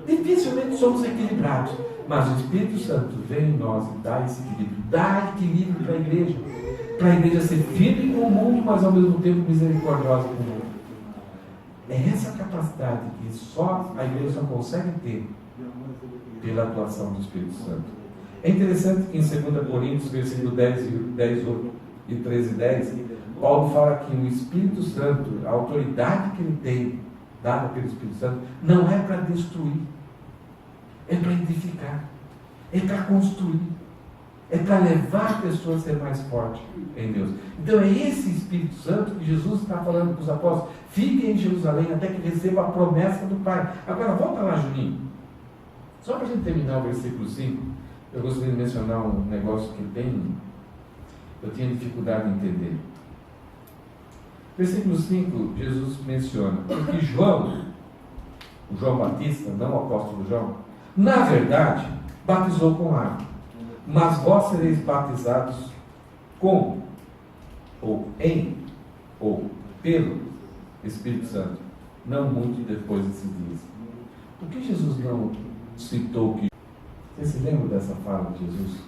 dificilmente somos equilibrados. Mas o Espírito Santo vem em nós e dá esse equilíbrio. Dá equilíbrio para a igreja. Para a igreja ser firme com o mundo, mas ao mesmo tempo misericordiosa com o mundo. É essa capacidade que só a igreja só consegue ter pela atuação do Espírito Santo. É interessante que em 2 Coríntios, versículo 10 e 13 e 10, Paulo fala que o Espírito Santo, a autoridade que ele tem, dada pelo Espírito Santo, não é para destruir, é para edificar, é para construir, é para levar a pessoa a ser mais forte em Deus. Então é esse Espírito Santo que Jesus está falando para os apóstolos: fiquem em Jerusalém até que recebam a promessa do Pai. Agora volta lá, Juninho, só para a gente terminar o versículo 5. Eu gostaria de mencionar um negócio que eu tinha dificuldade em entender. Versículo 5, Jesus menciona que o João Batista, não o apóstolo João, na verdade, batizou com água, mas vós sereis batizados com, ou em, ou pelo Espírito Santo, não muito depois desses dias. Por que Jesus não citou que... Você se lembra dessa fala de Jesus?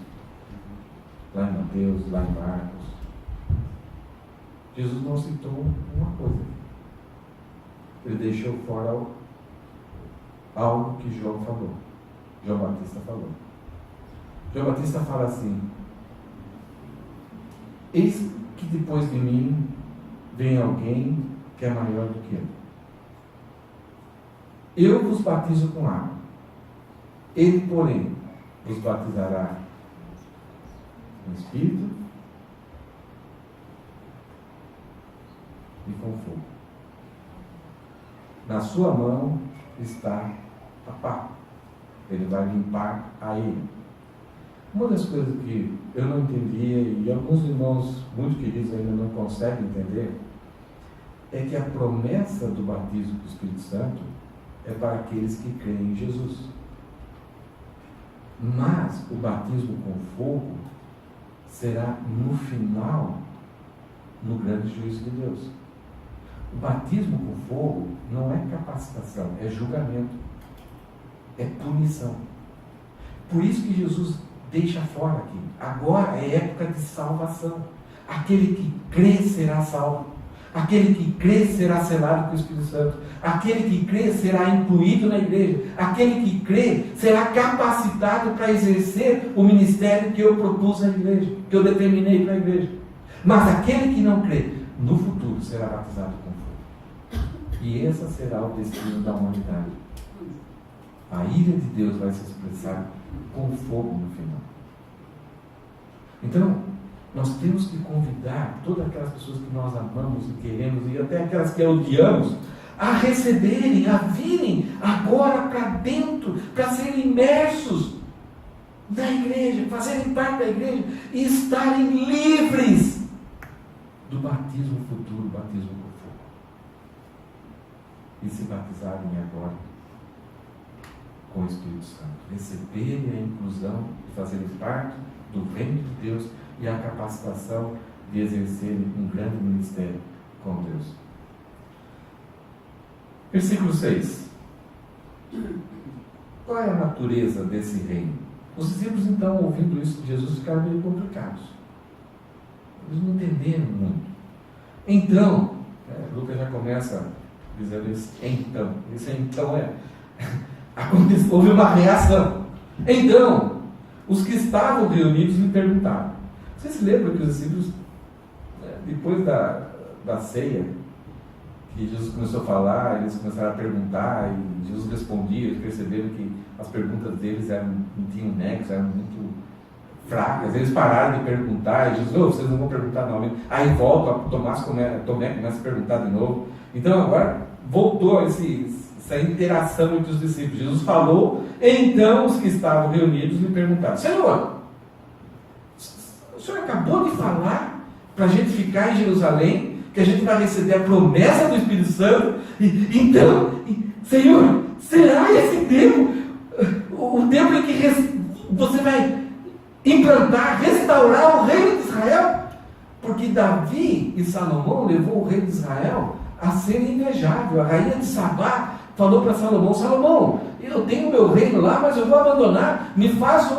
Lá em Mateus, lá em Marcos. Jesus não citou uma coisa. Ele deixou fora algo que João falou. João Batista falou. João Batista fala assim: eis que depois de mim vem alguém que é maior do que eu. Eu vos batizo com água. Ele, porém, vos batizará com Espírito e com fogo. Na sua mão está a pá. Ele vai limpar a ele. Uma das coisas que eu não entendia, e alguns irmãos muito queridos ainda não conseguem entender, é que a promessa do batismo do Espírito Santo é para aqueles que creem em Jesus. Mas o batismo com fogo será no final, no grande juízo de Deus. O batismo com fogo não é capacitação, é julgamento, é punição. Por isso que Jesus deixa fora aqui. Agora é época de salvação. Aquele que crê será salvo. Aquele que crê será selado com o Espírito Santo. Aquele que crê será incluído na igreja. Aquele que crê será capacitado para exercer o ministério que eu propus à igreja, que eu determinei para a igreja. Mas aquele que não crê, no futuro será batizado com fogo. E esse será o destino da humanidade. A ira de Deus vai se expressar com fogo no final. Então, nós temos que convidar todas aquelas pessoas que nós amamos e queremos, e até aquelas que odiamos, a receberem, a virem agora para dentro, para serem imersos na igreja, fazerem parte da igreja e estarem livres do batismo futuro, batismo por fogo. E se batizarem agora com o Espírito Santo. Receberem a inclusão de fazerem parte do reino de Deus e a capacitação de exercerem um grande ministério com Deus. Versículo 6. Qual é a natureza desse reino? Os discípulos, então, ouvindo isso de Jesus, ficaram meio complicados. Eles não entenderam muito. Então, Lucas já começa dizendo isso, então. Isso então houve uma reação. Então, os que estavam reunidos lhe perguntaram. Vocês se lembram que os discípulos, depois da ceia, que Jesus começou a falar, eles começaram a perguntar, e Jesus respondia, eles perceberam que as perguntas deles não tinham nexo, eram muito fracas. Eles pararam de perguntar, e Jesus, vocês não vão perguntar novamente. Aí volta, Tomé começa a perguntar de novo. Então agora voltou essa interação entre os discípulos. Jesus falou, então os que estavam reunidos lhe perguntaram: Senhor, o Senhor acabou de falar para a gente ficar em Jerusalém, que a gente vai receber a promessa do Espírito Santo. Então, Senhor, será esse tempo o tempo em que você vai implantar, restaurar o reino de Israel? Porque Davi e Salomão levou o rei de Israel a ser invejável. A rainha de Sabá falou para Salomão: Salomão, eu tenho meu reino lá, mas eu vou abandonar, me faz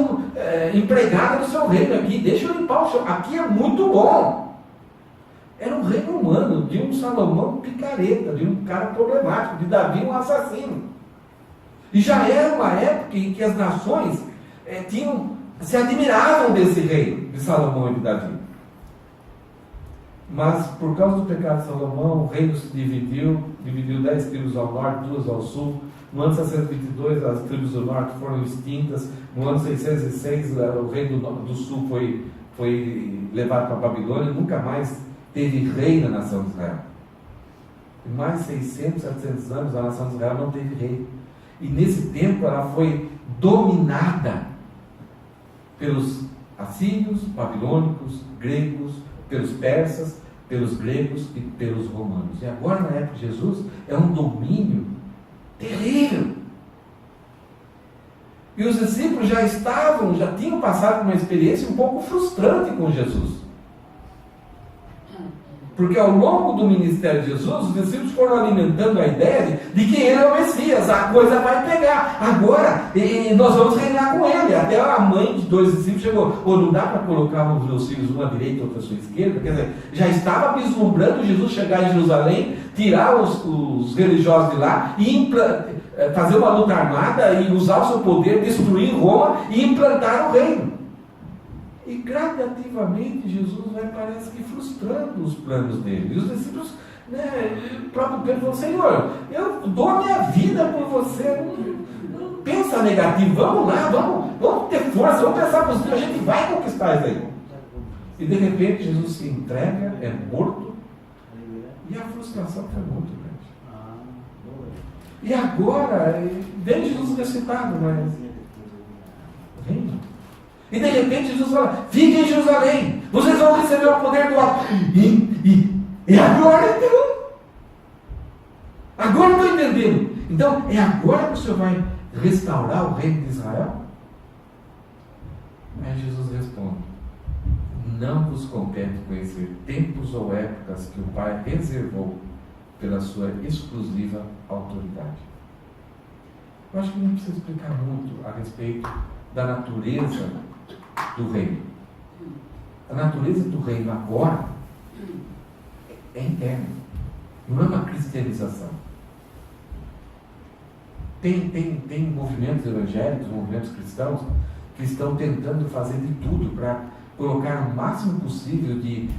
empregada do seu reino aqui, deixa eu limpar o chão, aqui é muito bom. Era um reino humano, de um Salomão picareta, de um cara problemático, de Davi um assassino. E já era uma época em que as nações se admiravam desse reino, de Salomão e de Davi. Mas por causa do pecado de Salomão, o reino se dividiu 10 tribos ao norte, 2 ao sul. No ano 622, as tribos do norte foram extintas. No ano 606, o reino do sul foi levado para a Babilônia, nunca mais teve rei na nação de Israel. Em mais 600, 700 anos, a nação de Israel não teve rei. E nesse tempo ela foi dominada pelos assírios, babilônicos, gregos, pelos persas, pelos gregos e pelos romanos. E agora, na época de Jesus, é um domínio terrível. E os discípulos já tinham passado por uma experiência um pouco frustrante com Jesus. Porque ao longo do ministério de Jesus, os discípulos foram alimentando a ideia de que ele é o Messias, a coisa vai pegar. Agora, nós vamos reinar com ele. Até a mãe de 2 discípulos chegou: não dá para colocar os meus filhos uma à direita e outra à sua esquerda? Quer dizer, já estava vislumbrando Jesus chegar em Jerusalém, tirar os religiosos de lá e fazer uma luta armada e usar o seu poder, destruir Roma e implantar o reino. E gradativamente Jesus vai, parece que, frustrando os planos dele. E os discípulos, o próprio Pedro falou: Senhor, eu dou a minha vida por você. Não pensa negativo, vamos lá, vamos ter força, vamos pensar positivo, a gente vai conquistar isso aí. E de repente Jesus se entrega, é morto, e a frustração foi muito grande. E agora, vem Jesus ressuscitado, mas reino. E de repente Jesus fala: fiquem em Jerusalém, vocês vão receber o poder do alto. E agora então? Agora eu estou entendendo. Então, é agora que o Senhor vai restaurar o reino de Israel? Aí Jesus responde: não vos compete conhecer tempos ou épocas que o Pai reservou pela sua exclusiva autoridade. Eu acho que não precisa explicar muito a respeito da natureza do reino. A natureza do reino agora é interna. Não é uma cristianização. Tem movimentos evangélicos, movimentos cristãos, que estão tentando fazer de tudo para colocar o máximo possível de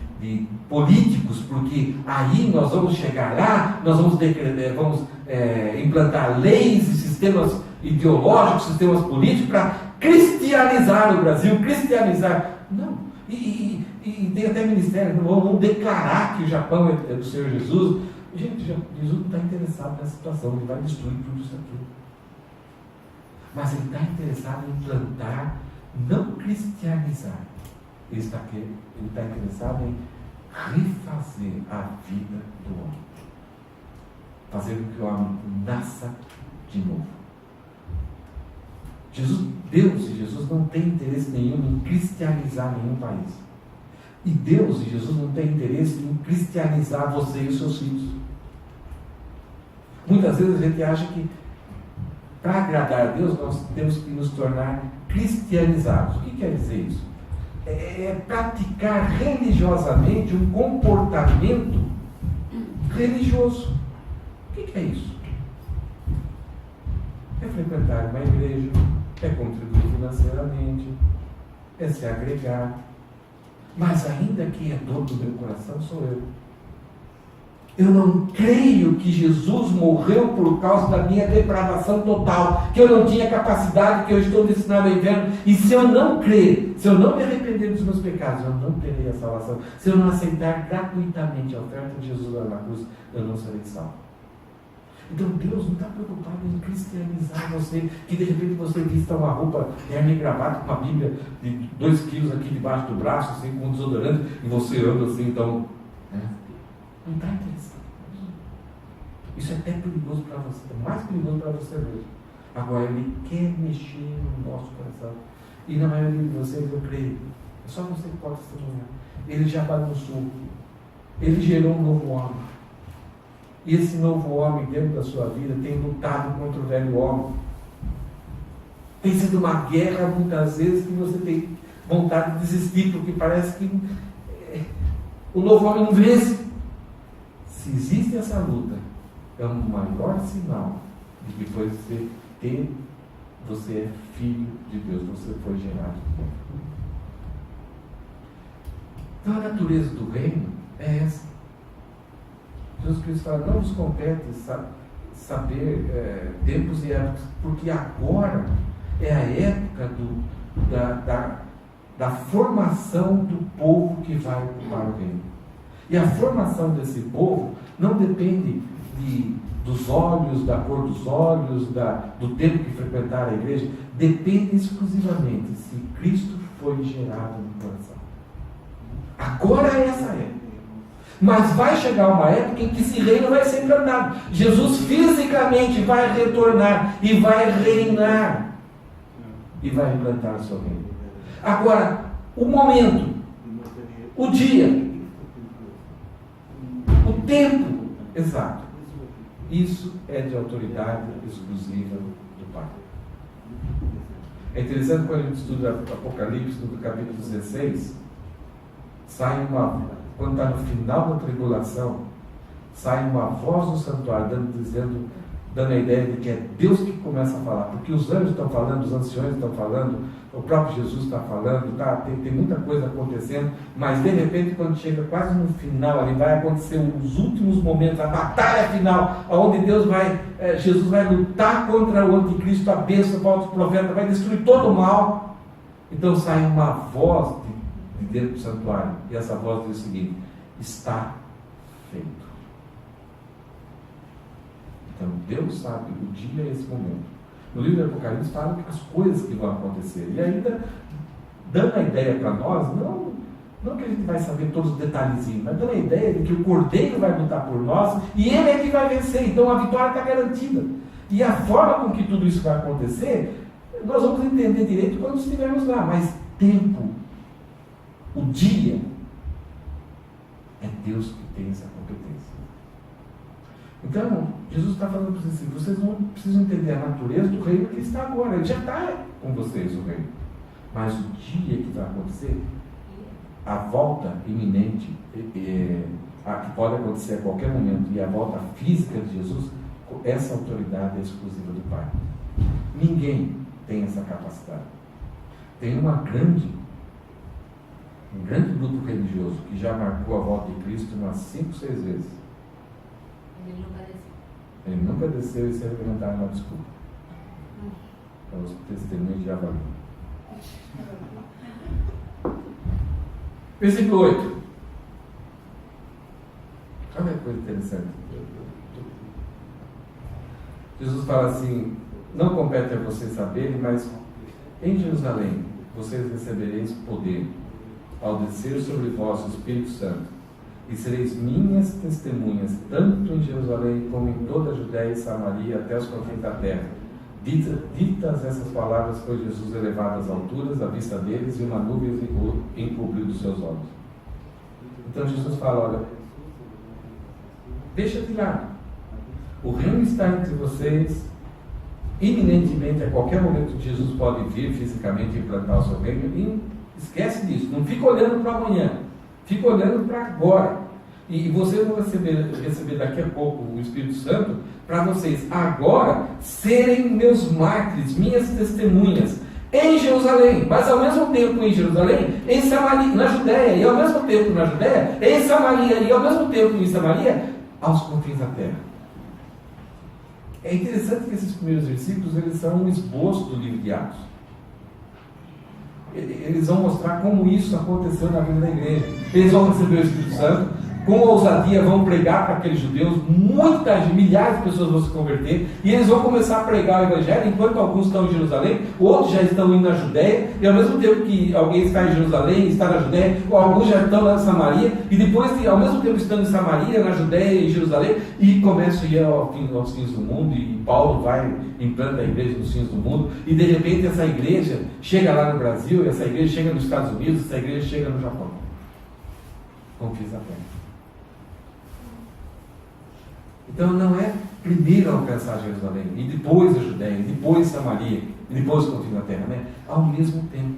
políticos, porque aí nós vamos chegar lá, nós vamos implantar leis e sistemas ideológicos, sistemas políticos para cristianizar o Brasil, cristianizar. Não. E tem até ministério, vamos declarar que o Japão é do Senhor Jesus. Gente, Jesus não está interessado nessa situação, ele vai destruir tudo isso aqui. Mas ele está interessado em implantar, não cristianizar. Ele está interessado em refazer a vida do homem. Fazer com que o homem nasça de novo. Deus e Jesus não têm interesse nenhum em cristianizar nenhum país. E Deus e Jesus não têm interesse em cristianizar você e os seus filhos. Muitas vezes a gente acha que para agradar a Deus nós temos que nos tornar cristianizados. O que quer dizer isso? É praticar religiosamente um comportamento religioso. O que é isso? É frequentar uma igreja, é contribuir financeiramente, é se agregar. Mas ainda quem é dono do meu coração sou eu. Eu não creio que Jesus morreu por causa da minha depravação total, que eu não tinha capacidade, que eu estou destinado ao inferno. E se eu não crer, se eu não me arrepender dos meus pecados, eu não terei a salvação. Se eu não aceitar gratuitamente a oferta de Jesus lá na cruz, eu não serei salvo. Então Deus não está preocupado em cristianizar você, que de repente você vista uma roupa terno e gravata com uma Bíblia de 2 quilos aqui debaixo do braço, assim, com um desodorante, e você anda assim, então... Não está interessado. Isso é até perigoso para você, é mais perigoso para você mesmo. Agora, Ele quer mexer no nosso coração. E na maioria de vocês, eu creio, é só você que pode testemunhar. Ele já bagunçou. Ele gerou um novo homem. E esse novo homem, dentro da sua vida, tem lutado contra o velho homem. Tem sido uma guerra, muitas vezes, que você tem vontade de desistir, porque parece que o novo homem não vence. Se existe essa luta, é o maior sinal de que você é filho de Deus, você foi gerado de Deus. Então a natureza do reino é essa. Jesus Cristo fala, não nos compete saber tempos e épocas, porque agora é a época da formação do povo que vai ocupar o reino. E a formação desse povo não depende dos olhos, da cor dos olhos, do tempo que frequentar a igreja, depende exclusivamente se Cristo foi gerado no coração. Agora é essa época. Mas vai chegar uma época em que esse reino vai ser implantado. Jesus fisicamente vai retornar e vai reinar. E vai implantar o seu reino. Agora, o momento, o dia, o tempo exato, isso é de autoridade exclusiva do Pai. É interessante quando a gente estuda Apocalipse, no capítulo 16, quando está no final da tribulação, sai uma voz do santuário dando a ideia de que é Deus que começa a falar, porque os anjos estão falando, os anciões estão falando, o próprio Jesus está falando, tem muita coisa acontecendo, mas de repente quando chega quase no final, ali vai acontecer os últimos momentos, a batalha final, onde Jesus vai lutar contra o anticristo, a bênção, o falso profeta, vai destruir todo o mal. Então sai uma voz de dentro do santuário, e essa voz diz o seguinte: está feito. Então Deus sabe o dia e esse momento. No livro do Apocalipse fala as coisas que vão acontecer, e ainda dando a ideia para nós, não que a gente vai saber todos os detalhezinhos, mas dando a ideia de que o Cordeiro vai lutar por nós e Ele é que vai vencer, então a vitória está garantida. E a forma com que tudo isso vai acontecer, nós vamos entender direito quando estivermos lá, mas tempo, o dia, é Deus que tem essa competência. Então, Jesus está falando para vocês assim, vocês não precisam entender a natureza do reino que está agora, ele já está com vocês o reino. Mas o dia que vai acontecer, a volta iminente, a que pode acontecer a qualquer momento, e a volta física de Jesus, essa autoridade é exclusiva do Pai. Ninguém tem essa capacidade. Tem um grande grupo religioso que já marcou a volta de Cristo umas 5, 6 vezes. Ele nunca desceu e se inventaram uma desculpa. É os testemunhos de Avalim. Versículo 8. Olha que coisa interessante. Jesus fala assim: não compete a vocês saberem, mas em Jerusalém vocês recebereis poder ao descer sobre vós o Espírito Santo, e sereis minhas testemunhas, tanto em Jerusalém como em toda a Judéia e Samaria, até os confins da terra. Ditas essas palavras, foi Jesus elevado às alturas, à vista deles, e uma nuvem encobriu dos seus olhos. Então Jesus fala: olha, deixa de lado. O reino está entre vocês. Iminentemente, a qualquer momento, Jesus pode vir fisicamente implantar o seu reino. E esquece disso. Não fica olhando para amanhã. Fica olhando para agora. E vocês vão receber daqui a pouco o Espírito Santo para vocês agora serem meus mártires, minhas testemunhas em Jerusalém, mas ao mesmo tempo em Jerusalém, em Samaria, na Judéia, e ao mesmo tempo na Judéia, em Samaria, e ao mesmo tempo em Samaria, aos confins da terra. É interessante que esses primeiros versículos eles são um esboço do livro de Atos. Eles vão mostrar como isso aconteceu na vida da igreja. Eles vão receber o Espírito Santo, com ousadia vão pregar para aqueles judeus, milhares de pessoas vão se converter, e eles vão começar a pregar o Evangelho, enquanto alguns estão em Jerusalém, outros já estão indo na Judéia, e ao mesmo tempo que alguém está em Jerusalém, está na Judéia, alguns já estão lá em Samaria, e depois, ao mesmo tempo estando em Samaria, na Judéia e em Jerusalém, e começam a ir aos fins do mundo, e Paulo vai, implanta a igreja nos fins do mundo, e de repente essa igreja chega lá no Brasil, essa igreja chega nos Estados Unidos, essa igreja chega no Japão. Confins da terra. Então não é primeiro alcançar Jerusalém, e depois a Judéia, e depois Samaria, e depois o confins da terra, né? Ao mesmo tempo.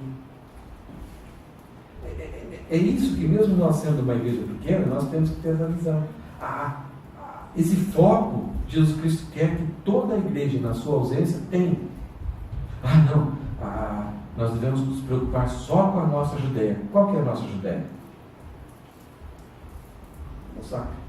É isso que, mesmo nós sendo uma igreja pequena, nós temos que ter essa visão. Esse foco, Jesus Cristo quer que toda a igreja, na sua ausência, tenha. Nós devemos nos preocupar só com a nossa Judéia. Qual que é a nossa Judéia? O sacro.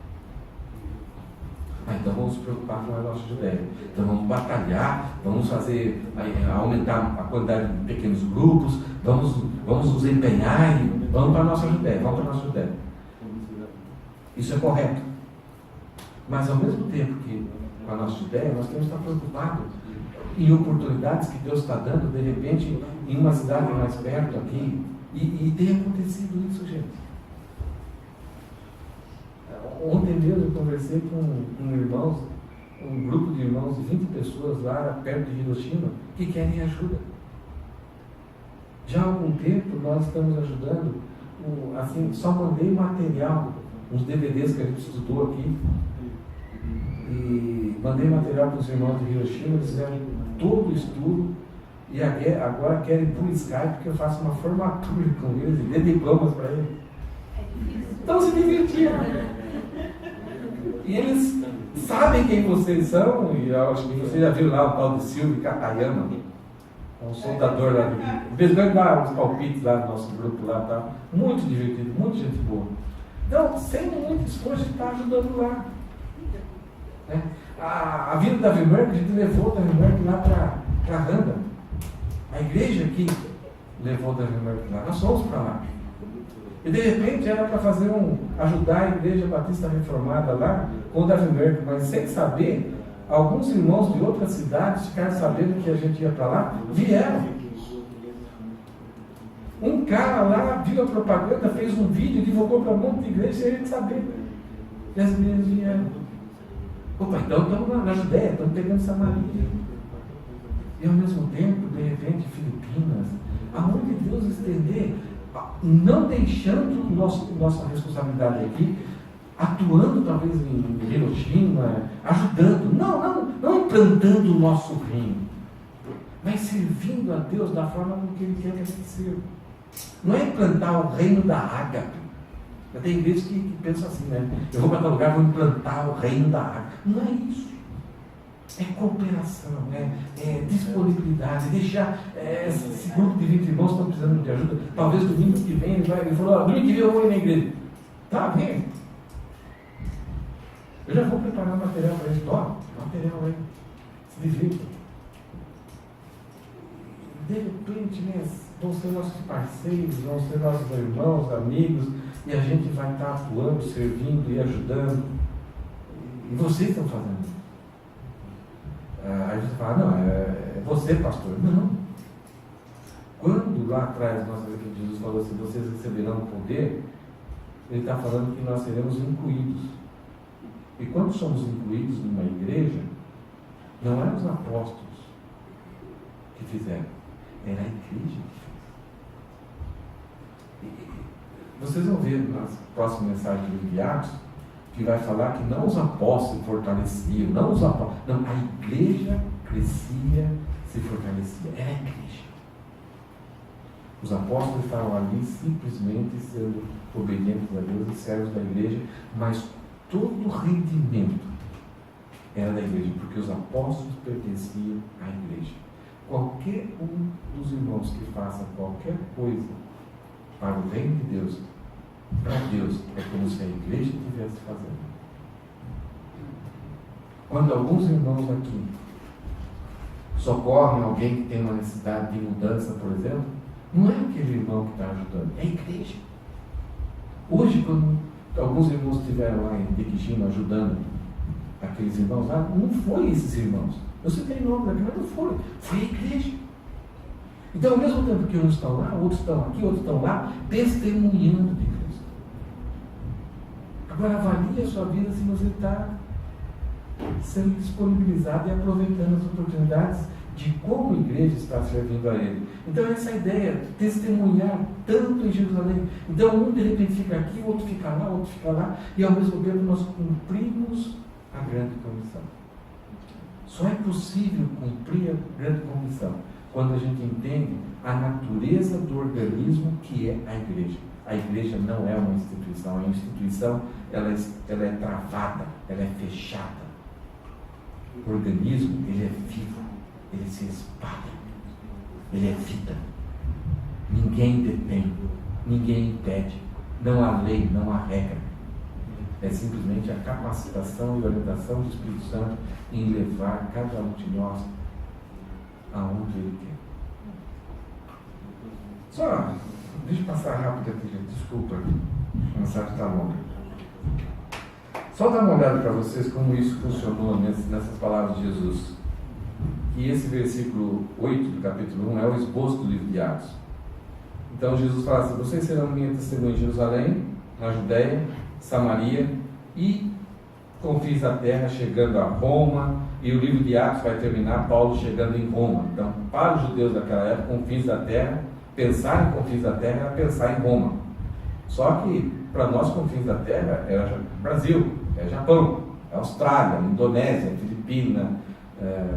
Então vamos nos preocupar com a nossa Judéia. Então vamos batalhar, vamos aumentar a quantidade de pequenos grupos, vamos nos empenhar e vamos para a nossa Judéia, Isso é correto. Mas ao mesmo tempo que com a nossa Judéia, nós temos que estar preocupados em oportunidades que Deus está dando, de repente, em uma cidade mais perto aqui. E tem acontecido isso, gente. Ontem mesmo eu conversei com irmãos, um grupo de irmãos de 20 pessoas lá perto de Hiroshima, que querem ajuda. Já há algum tempo nós estamos ajudando, só mandei material, uns DVDs que a gente estudou aqui, e mandei material para os irmãos de Hiroshima, eles fizeram todo o estudo, e agora querem por Skype que eu faça uma formatura com eles e dê diplomas para eles. Estão se divertindo. E eles sabem quem vocês são, e eu acho que você já viu lá o tal de Silvio Katayama, um soldador lá de vez em quando dá uns palpites lá no nosso grupo lá, tá? Muito divertido, muita gente boa. Então, sem muito esforço, a gente está ajudando lá. Né? A vida da Vimerck, a gente levou da Vimerck lá para Randa. A igreja aqui levou da Vimerck lá, nós fomos para lá. E de repente era para ajudar a igreja batista reformada lá com o Davi Merck, mas sem saber, alguns irmãos de outras cidades ficaram sabendo que a gente ia para lá, vieram. Um cara lá viu a propaganda, fez um vídeo, divulgou para um monte de igreja sem a gente saber. E as igrejas vieram. Opa, então estamos na Judéia, estamos pegando Samaria. E ao mesmo tempo, de repente, Filipinas, aonde Deus estender, não deixando nossa responsabilidade aqui, atuando talvez em Hiroshima, ajudando, não implantando o nosso reino, mas servindo a Deus da forma como que Ele quer que a gente sirva. Não é implantar o reino da ágape. Tem igrejas que pensam assim, né? Eu vou para tal lugar, vou implantar o reino da ágape. Não é isso. É cooperação, é disponibilidade, deixar esse grupo de 20 irmãos que estão precisando de ajuda. Talvez domingo que vem ele falou, domingo que vem eu vou ir na igreja. Tá, vem. Eu já vou preparar material para eles. Toma, material aí. Se divirta. De repente, vão ser nossos parceiros, vão ser nossos irmãos, amigos, e a gente vai estar atuando, servindo e ajudando. E vocês estão fazendo isso. Aí você fala, não, é você, pastor. Não. Quando lá atrás Jesus falou assim, vocês receberão poder, ele está falando que nós seremos incluídos. E quando somos incluídos numa igreja, não eram os apóstolos que fizeram, era a igreja que fez. E vocês vão ver na próxima mensagem do livro de Atos, que vai falar que não os apóstolos se fortaleciam, não, a igreja crescia, se fortalecia, era a igreja. Os apóstolos estavam ali simplesmente sendo obedientes a Deus e servos da igreja, mas todo o rendimento era da igreja, porque os apóstolos pertenciam à igreja. Qualquer um dos irmãos que faça qualquer coisa para o reino de Deus, para Deus, é como se a igreja estivesse fazendo. Quando alguns irmãos aqui socorrem alguém que tem uma necessidade de mudança, por exemplo, não é aquele irmão que está ajudando, é a igreja. Hoje, quando alguns irmãos estiveram lá em Tequixima ajudando aqueles irmãos lá, não foi esses irmãos. Eu citei nome daqui, mas não foi. Foi a igreja. Então, ao mesmo tempo que uns estão lá, outros estão aqui, outros estão lá, testemunhando de Cristo. Agora, avalie a sua vida se você está sendo disponibilizado e aproveitando as oportunidades de como a igreja está servindo a Ele. Então, essa ideia, testemunhar tanto em Jerusalém. Então, um de repente fica aqui, o outro fica lá, o outro fica lá, e ao mesmo tempo nós cumprimos a grande comissão. Só é possível cumprir a grande comissão quando a gente entende a natureza do organismo que é a igreja. A igreja não é uma instituição, a instituição ela é travada, ela é fechada. O organismo, ele é vivo, ele se espalha, ele é vida. Ninguém detém, ninguém impede, não há lei, não há regra. É simplesmente a capacitação e orientação do Espírito Santo em levar cada um de nós aonde Ele quer. Só, deixa eu passar rápido aqui, gente. Desculpa, a mensagem está longa. Só dar uma olhada para vocês como isso funcionou nessas palavras de Jesus. E esse versículo 8 do capítulo 1 é o esboço do livro de Atos. Então Jesus fala assim: vocês serão minha testemunha em Jerusalém, na Judéia, Samaria e confins da terra, chegando a Roma. E o livro de Atos vai terminar Paulo chegando em Roma. Então, para os judeus daquela época, confins da terra, pensar em confins da terra era pensar em Roma. Só que para nós, confins da terra era Brasil, é Japão, é Austrália, Indonésia, Filipina,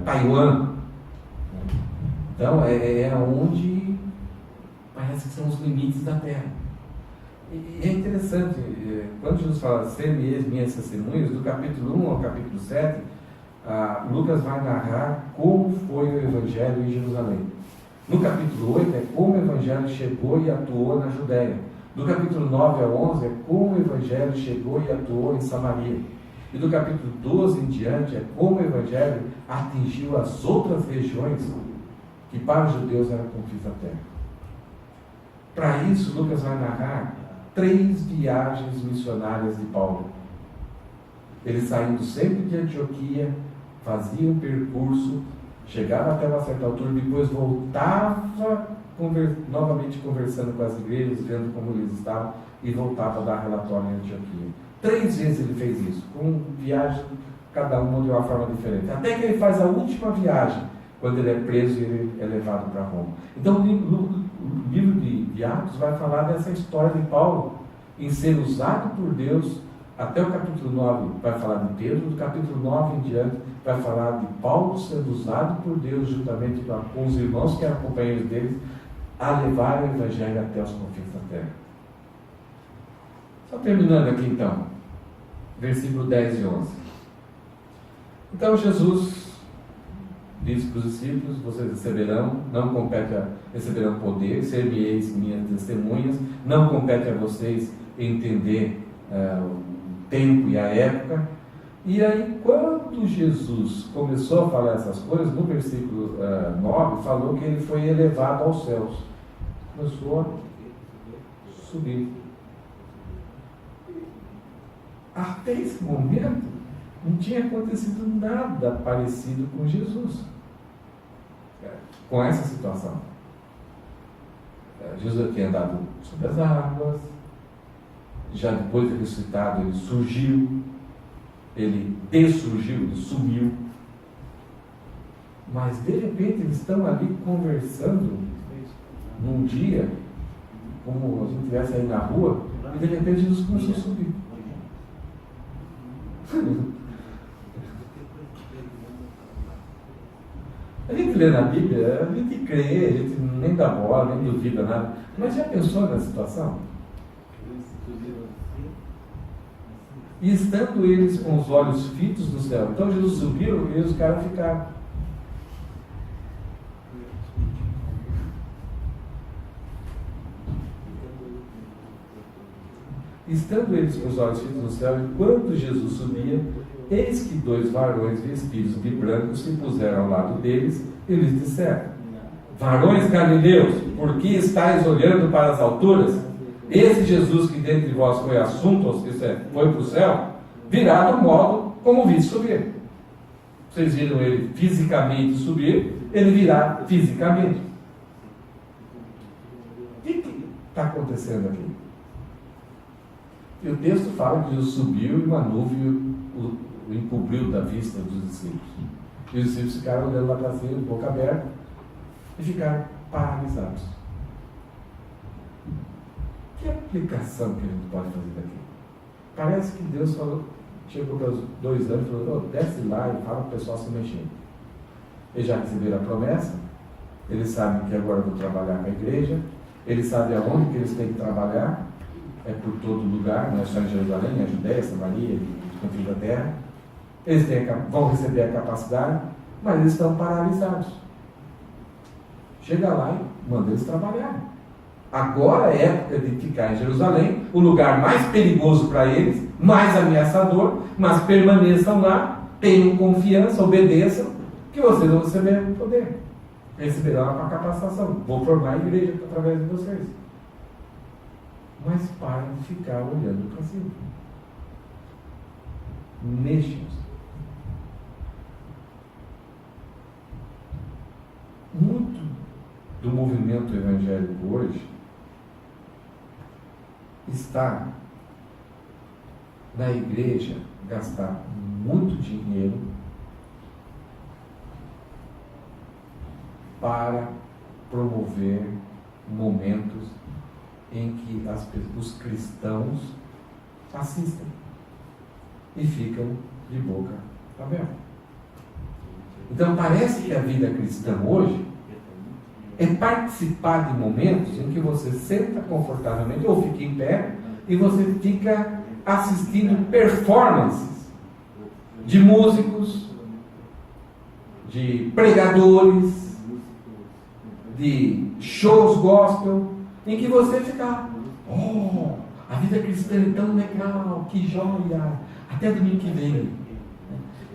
Taiwan. Então é onde parece que são os limites da terra. E é interessante, quando Jesus fala ser minhas testemunhas, do capítulo 1 ao capítulo 7, Lucas vai narrar como foi o Evangelho em Jerusalém. No capítulo 8 é como o Evangelho chegou e atuou na Judéia. Do capítulo 9 a 11 é como o Evangelho chegou e atuou em Samaria. E do capítulo 12 em diante é como o Evangelho atingiu as outras regiões que para os judeus eram confins da terra. Para isso, Lucas vai narrar 3 viagens missionárias de Paulo. Ele saindo sempre de Antioquia, fazia um percurso, chegava até uma certa altura, depois voltava novamente conversando com as igrejas, vendo como eles estavam, e voltava a dar relatório em Antioquia. 3 vezes ele fez isso, com viagem, cada uma de uma forma diferente. Até que ele faz a última viagem, quando ele é preso e ele é levado para Roma. Então, o livro de Atos vai falar dessa história de Paulo, em ser usado por Deus. Até o capítulo 9 vai falar de Pedro, do capítulo 9 em diante vai falar de Paulo sendo usado por Deus juntamente com os irmãos que eram companheiros deles a levar o Evangelho até os confins da terra. Só terminando aqui então, versículo 10 e 11. Então Jesus disse para os discípulos: vocês receberão, não compete receberão poder, ser-me-eis minhas testemunhas, não compete a vocês entender o tempo e a época. E aí, quando Jesus começou a falar essas coisas, no versículo 9, falou que ele foi elevado aos céus. Começou a subir. Até esse momento, não tinha acontecido nada parecido com Jesus, com essa situação. Jesus tinha andado sobre as águas, já depois de ressuscitado, ele surgiu, ele dessurgiu, ele sumiu. Mas de repente eles estão ali conversando num dia, como se a gente estivesse aí na rua, e de repente Jesus começou a subir. A gente lê na Bíblia, a gente crê, a gente nem dá bola, nem duvida nada. Mas já pensou na situação? E estando eles com os olhos fitos no céu. Então Jesus subiu e os caras ficaram. Estando eles com os olhos fitos no céu, enquanto Jesus subia, eis que 2 varões vestidos de branco se puseram ao lado deles e lhes disseram: varões galileus, por que estáis olhando para as alturas? Esse Jesus que dentre vós foi assunto, foi para o céu, virá do modo como viste subir. Vocês viram ele fisicamente subir, ele virá fisicamente. O que está acontecendo aqui? E o texto fala que Jesus subiu e uma nuvem o encobriu da vista dos discípulos. E os discípulos ficaram olhando lá para cima, boca aberta, e ficaram paralisados. Que aplicação que a gente pode fazer daqui? Parece que Deus chegou para os 2 anos e falou: desce lá e fala para o pessoal se mexer. Eles já receberam a promessa, eles sabem que agora vão trabalhar com a igreja, eles sabem aonde que eles têm que trabalhar, é por todo lugar, não é só em Jerusalém, é a Judéia, Samaria e os confins da terra. Eles vão receber a capacidade, mas eles estão paralisados. Chega lá e manda eles trabalharem. Agora é época de ficar em Jerusalém, o lugar mais perigoso para eles, mais ameaçador, mas permaneçam lá, tenham confiança, obedeçam, que vocês vão receber o poder. Receberão a capacitação. Vou formar a igreja através de vocês. Mas parem de ficar olhando para cima. Mexam-se. Muito do movimento evangélico hoje está na igreja gastar muito dinheiro para promover momentos em que os cristãos assistem e ficam de boca aberta. Então parece que a vida cristã hoje é participar de momentos em que você senta confortavelmente ou fica em pé e você fica assistindo performances de músicos, de pregadores, de shows gospel, em que você fica: oh, a vida cristã é tão legal, que joia, até domingo que vem.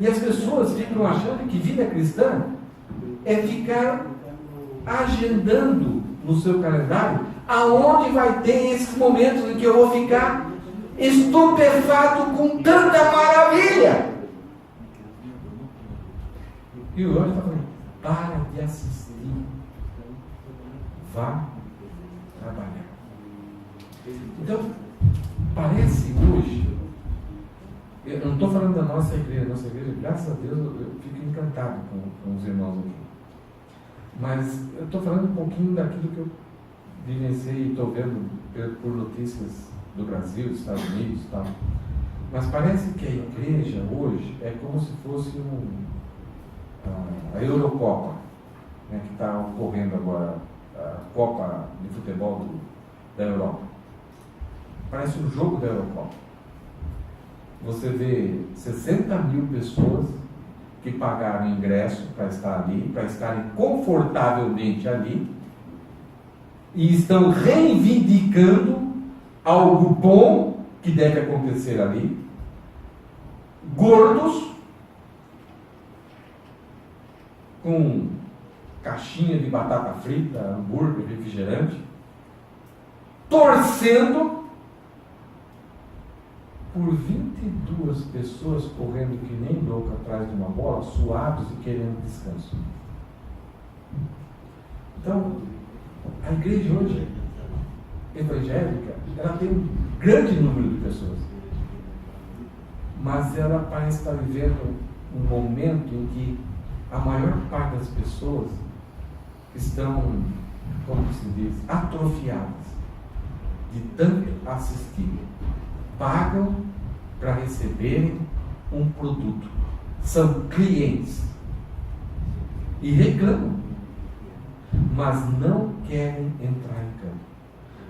E as pessoas ficam achando que vida cristã é ficar agendando no seu calendário aonde vai ter esses momentos em que eu vou ficar estupefato com tanta maravilha. E o anjo está falando: para de assistir, vá trabalhar. Então, parece hoje, eu não estou falando da nossa igreja, graças a Deus eu fico encantado com os irmãos aqui. Mas eu estou falando um pouquinho daquilo que eu vivenciei e estou vendo por notícias do Brasil, dos Estados Unidos e tal. Mas parece que a igreja hoje é como se fosse a Eurocopa, né, que está ocorrendo agora a Copa de Futebol da Europa. Parece um jogo da Eurocopa. Você vê 60 mil pessoas que pagaram ingresso para estar ali, para estarem confortavelmente ali, e estão reivindicando algo bom que deve acontecer ali, gordos, com caixinha de batata frita, hambúrguer, refrigerante, torcendo por 22 pessoas correndo que nem louco atrás de uma bola, suados e querendo descanso. Então, a igreja hoje, evangélica, ela tem um grande número de pessoas, mas ela parece estar vivendo um momento em que a maior parte das pessoas estão, como se diz, atrofiadas de tanto assistir. Pagam para receberem um produto. São clientes. E reclamam. Mas não querem entrar em campo.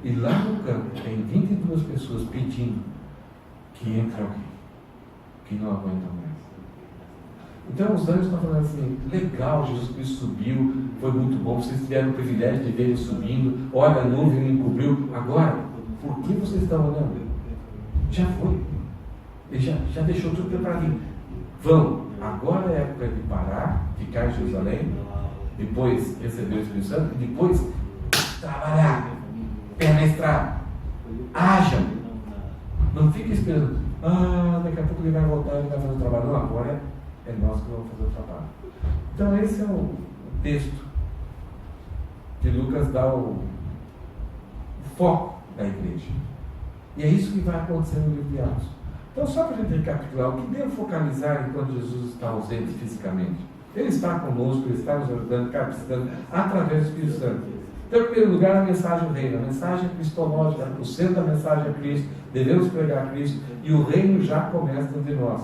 E lá no campo tem 22 pessoas pedindo que entre alguém, que não aguentam mais. Então os anjos estão falando assim: legal, Jesus Cristo subiu, foi muito bom, vocês tiveram o privilégio de ver ele subindo, olha, a nuvem me encobriu. Agora, por que vocês estão olhando? Já foi. Ele já deixou tudo preparadinho. Vão, agora é a época de parar, ficar em Jerusalém, depois receber o Espírito Santo, e depois trabalhar, pé na estrada, hajam. Não fique esperando, daqui a pouco ele vai voltar, ele vai fazer o trabalho. Não, agora é nós que vamos fazer o trabalho. Então esse é o texto que Lucas dá o foco da igreja. E é isso que vai acontecer no livro de Atos. Então, só para a gente recapitular, o que devo focalizar enquanto Jesus está ausente fisicamente? Ele está conosco, ele está nos ajudando, capacitando, através do Espírito Santo. Então, em primeiro lugar, a mensagem do reino, a mensagem cristológica, o centro da mensagem é Cristo, devemos pregar Cristo, e o reino já começa dentro de nós.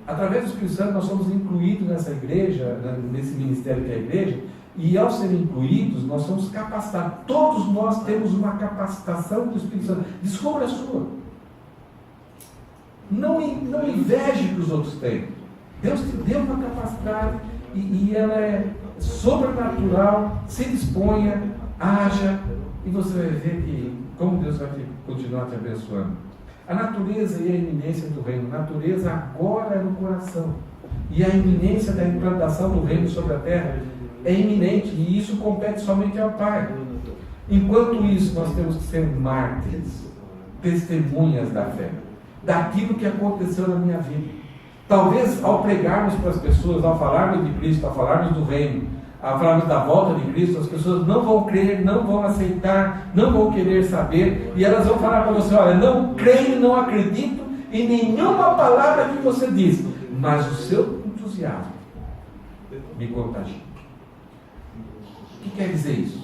Através do Espírito Santo, nós somos incluídos nessa igreja, nesse ministério que é a igreja, e ao serem incluídos, nós somos capacitados. Todos nós temos uma capacitação do Espírito Santo. Descubra a sua. Não inveje o que os outros têm. Deus te deu uma capacidade e ela é sobrenatural. Se disponha, haja, e você vai ver que como Deus vai continuar te abençoando. A natureza e a iminência do reino. A natureza agora é no coração. E a iminência da implantação do reino sobre a terra é iminente, e isso compete somente ao Pai. Enquanto isso, nós temos que ser mártires, testemunhas da fé, daquilo que aconteceu na minha vida. Talvez ao pregarmos para as pessoas, ao falarmos de Cristo, ao falarmos do reino, ao falarmos da volta de Cristo, as pessoas não vão crer, não vão aceitar, não vão querer saber, e elas vão falar para você: olha, não creio, não acredito em nenhuma palavra que você diz, mas o seu entusiasmo me contagia. O que quer dizer isso?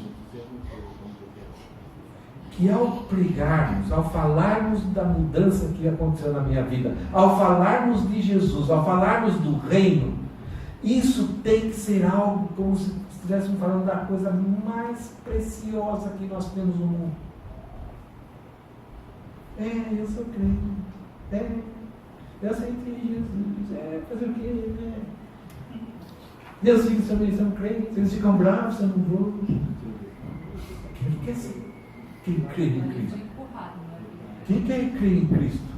Que ao pregarmos, ao falarmos da mudança que aconteceu na minha vida, ao falarmos de Jesus, ao falarmos do reino, isso tem que ser algo como se estivéssemos falando da coisa mais preciosa que nós temos no mundo. Eu sou crente. Eu aceitei Jesus. Fazer o quê? Meus filhos também são crentes, eles ficam bravos, eu não vou. Quem quer ser? Quem crê em Cristo? Quem quer crer em Cristo?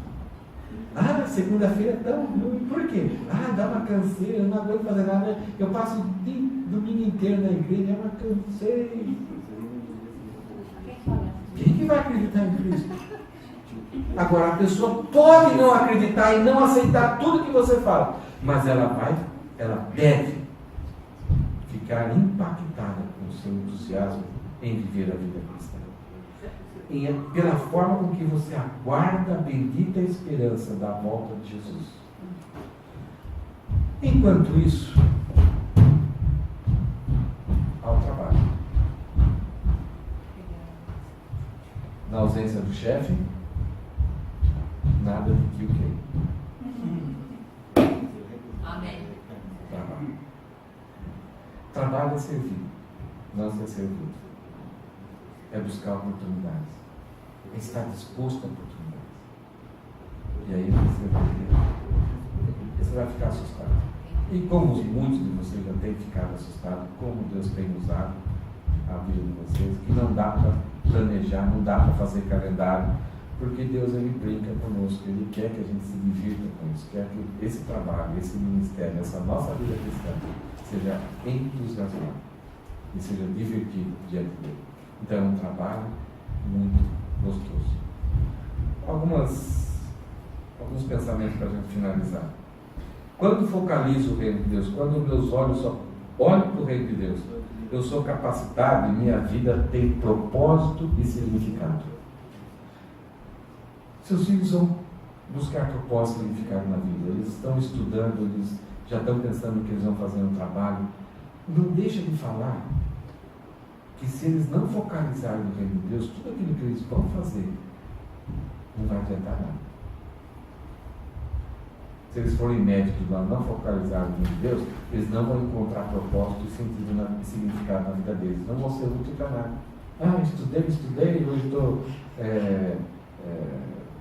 Segunda-feira é tão ruim. Por quê? Dá uma canseira, eu não aguento fazer nada. Eu passo o domingo inteiro na igreja, é uma canseira. Quem que vai acreditar em Cristo? Agora, a pessoa pode não acreditar e não aceitar tudo que você fala, mas ela deve ficar impactada com o seu entusiasmo em viver a vida cristã. Pela forma com que você aguarda a bendita esperança da volta de Jesus. Enquanto isso, ao trabalho. Na ausência do chefe, nada de que o quê? Amém. Trabalho é servir, não ser servido. é buscar oportunidades, é estar disposto a oportunidades. E aí você vai ficar assustado. E como muitos de vocês já têm ficado assustados, como Deus tem usado a vida de vocês, que não dá para planejar, não dá para fazer calendário, porque Deus, Ele brinca conosco, Ele quer que a gente se divirta com isso, quer que esse trabalho, esse ministério, essa nossa vida cristã seja entusiasmado e seja divertido diante dele. Então é um trabalho muito gostoso. Alguns pensamentos para a gente finalizar. Quando focalizo o reino de Deus, quando meus olhos só olham para o reino de Deus, eu sou capacitado e minha vida tem propósito e significado. Seus filhos vão buscar propósito e significado na vida. Eles estão estudando, eles já estão pensando no que eles vão fazer no trabalho. Não deixa de falar que se eles não focalizarem no reino de Deus, tudo aquilo que eles vão fazer não vai adiantar nada. Se eles forem médicos lá, não focalizarem no reino de Deus, eles não vão encontrar propósito e sentido e significado na vida deles. Não vão ser úteis para nada. Estudei, hoje estou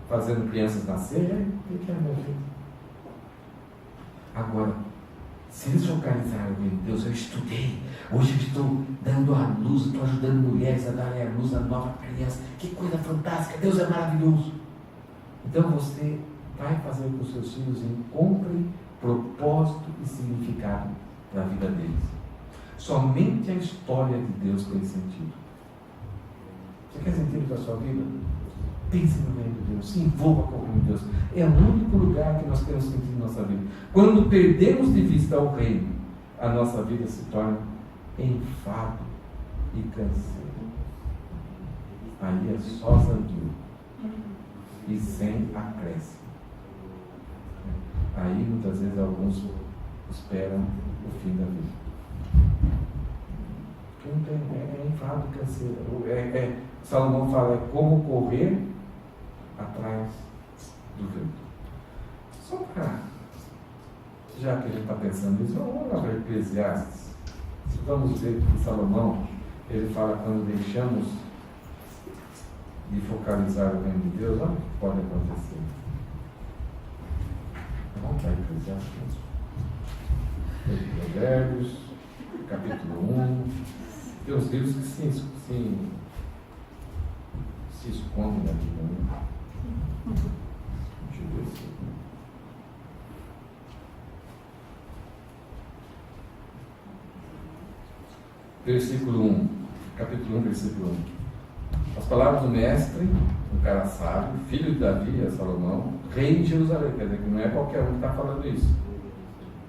fazendo crianças nascerem. O que é meu filho? Agora, se eles focalizarem no reino de Deus, eu estudei, hoje eu estou dando a luz, estou ajudando mulheres a darem a luz à nova criança. Que coisa fantástica, Deus é maravilhoso. Então você vai fazer com que os seus filhos encontrem propósito e significado na vida deles. Somente a história de Deus tem sentido. Você quer sentido para a sua vida? Pense no reino de Deus, se envolva com o reino de Deus. É o único lugar que nós temos sentido na nossa vida. Quando perdemos de vista o reino, a nossa vida se torna enfado e canseiro. Aí é só zangueiro e sem acréscimo. Aí muitas vezes alguns esperam o fim da vida. É enfado e canseiro. Salomão fala, é como correr atrás do vento. Só para, já que a gente está pensando nisso, vamos lá para Eclesiastes. Vamos ver que Salomão, ele fala, quando deixamos de focalizar o reino de Deus, olha o que pode acontecer. Vamos para Eclesiastes. Provérbios, capítulo 1. Tem os livros que se escondem na Bíblia, né? Deixa eu ver se... Versículo 1, capítulo 1, versículo 1. As palavras do mestre, um cara sábio, filho de Davi, é Salomão, rei de Jerusalém. Quer dizer que não é qualquer um que está falando isso.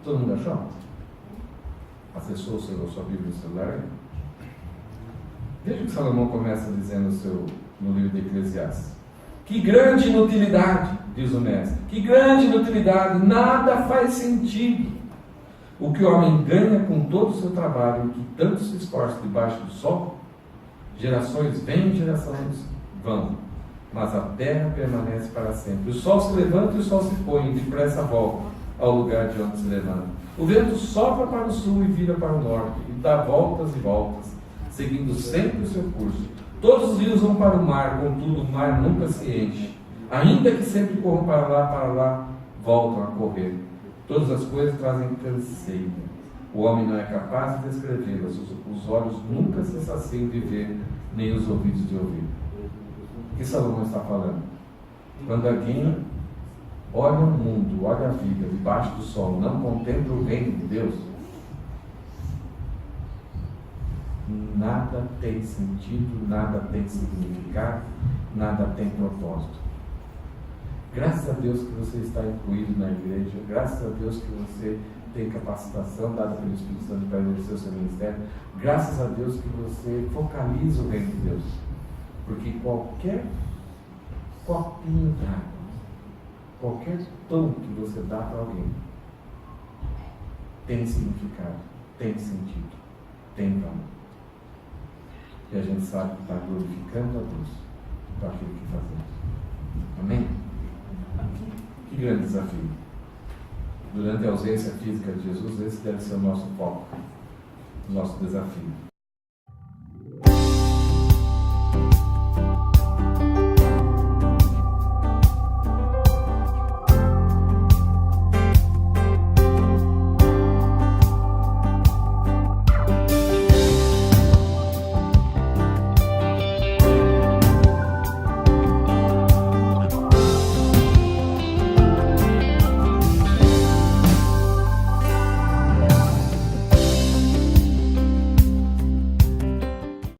Todo mundo achou? Acessou sua Bíblia no celular? Veja o que Salomão começa dizendo no livro de Eclesiastes. Que grande inutilidade, diz o mestre. Que grande inutilidade, nada faz sentido. O que o homem ganha com todo o seu trabalho, que tanto se esforça debaixo do sol, gerações vêm e gerações vão, mas a terra permanece para sempre. O sol se levanta e o sol se põe, depressa volta ao lugar de onde se levanta. O vento sopra para o sul e vira para o norte, e dá voltas e voltas, seguindo sempre o seu curso. Todos os rios vão para o mar, contudo o mar nunca se enche. Ainda que sempre corram para lá, voltam a correr. Todas as coisas trazem canseiro. O homem não é capaz de descrevê-las. Os olhos nunca se saciam de ver, nem os ouvidos de ouvir. O que Salomão está falando? Quando alguém olha o mundo, olha a vida debaixo do sol, não contempla o reino de Deus, nada tem sentido, nada tem significado, nada tem propósito. Graças a Deus que você está incluído na igreja, graças a Deus que você tem capacitação dada pelo Espírito Santo para exercer o seu ministério, graças a Deus que você focaliza o reino de Deus, porque qualquer copinho d'água, qualquer pão que você dá para alguém tem significado, tem sentido, tem valor. E a gente sabe que está glorificando a Deus com aquilo que fazemos. Amém? Que grande desafio. Durante a ausência física de Jesus, esse deve ser o nosso foco, o nosso desafio.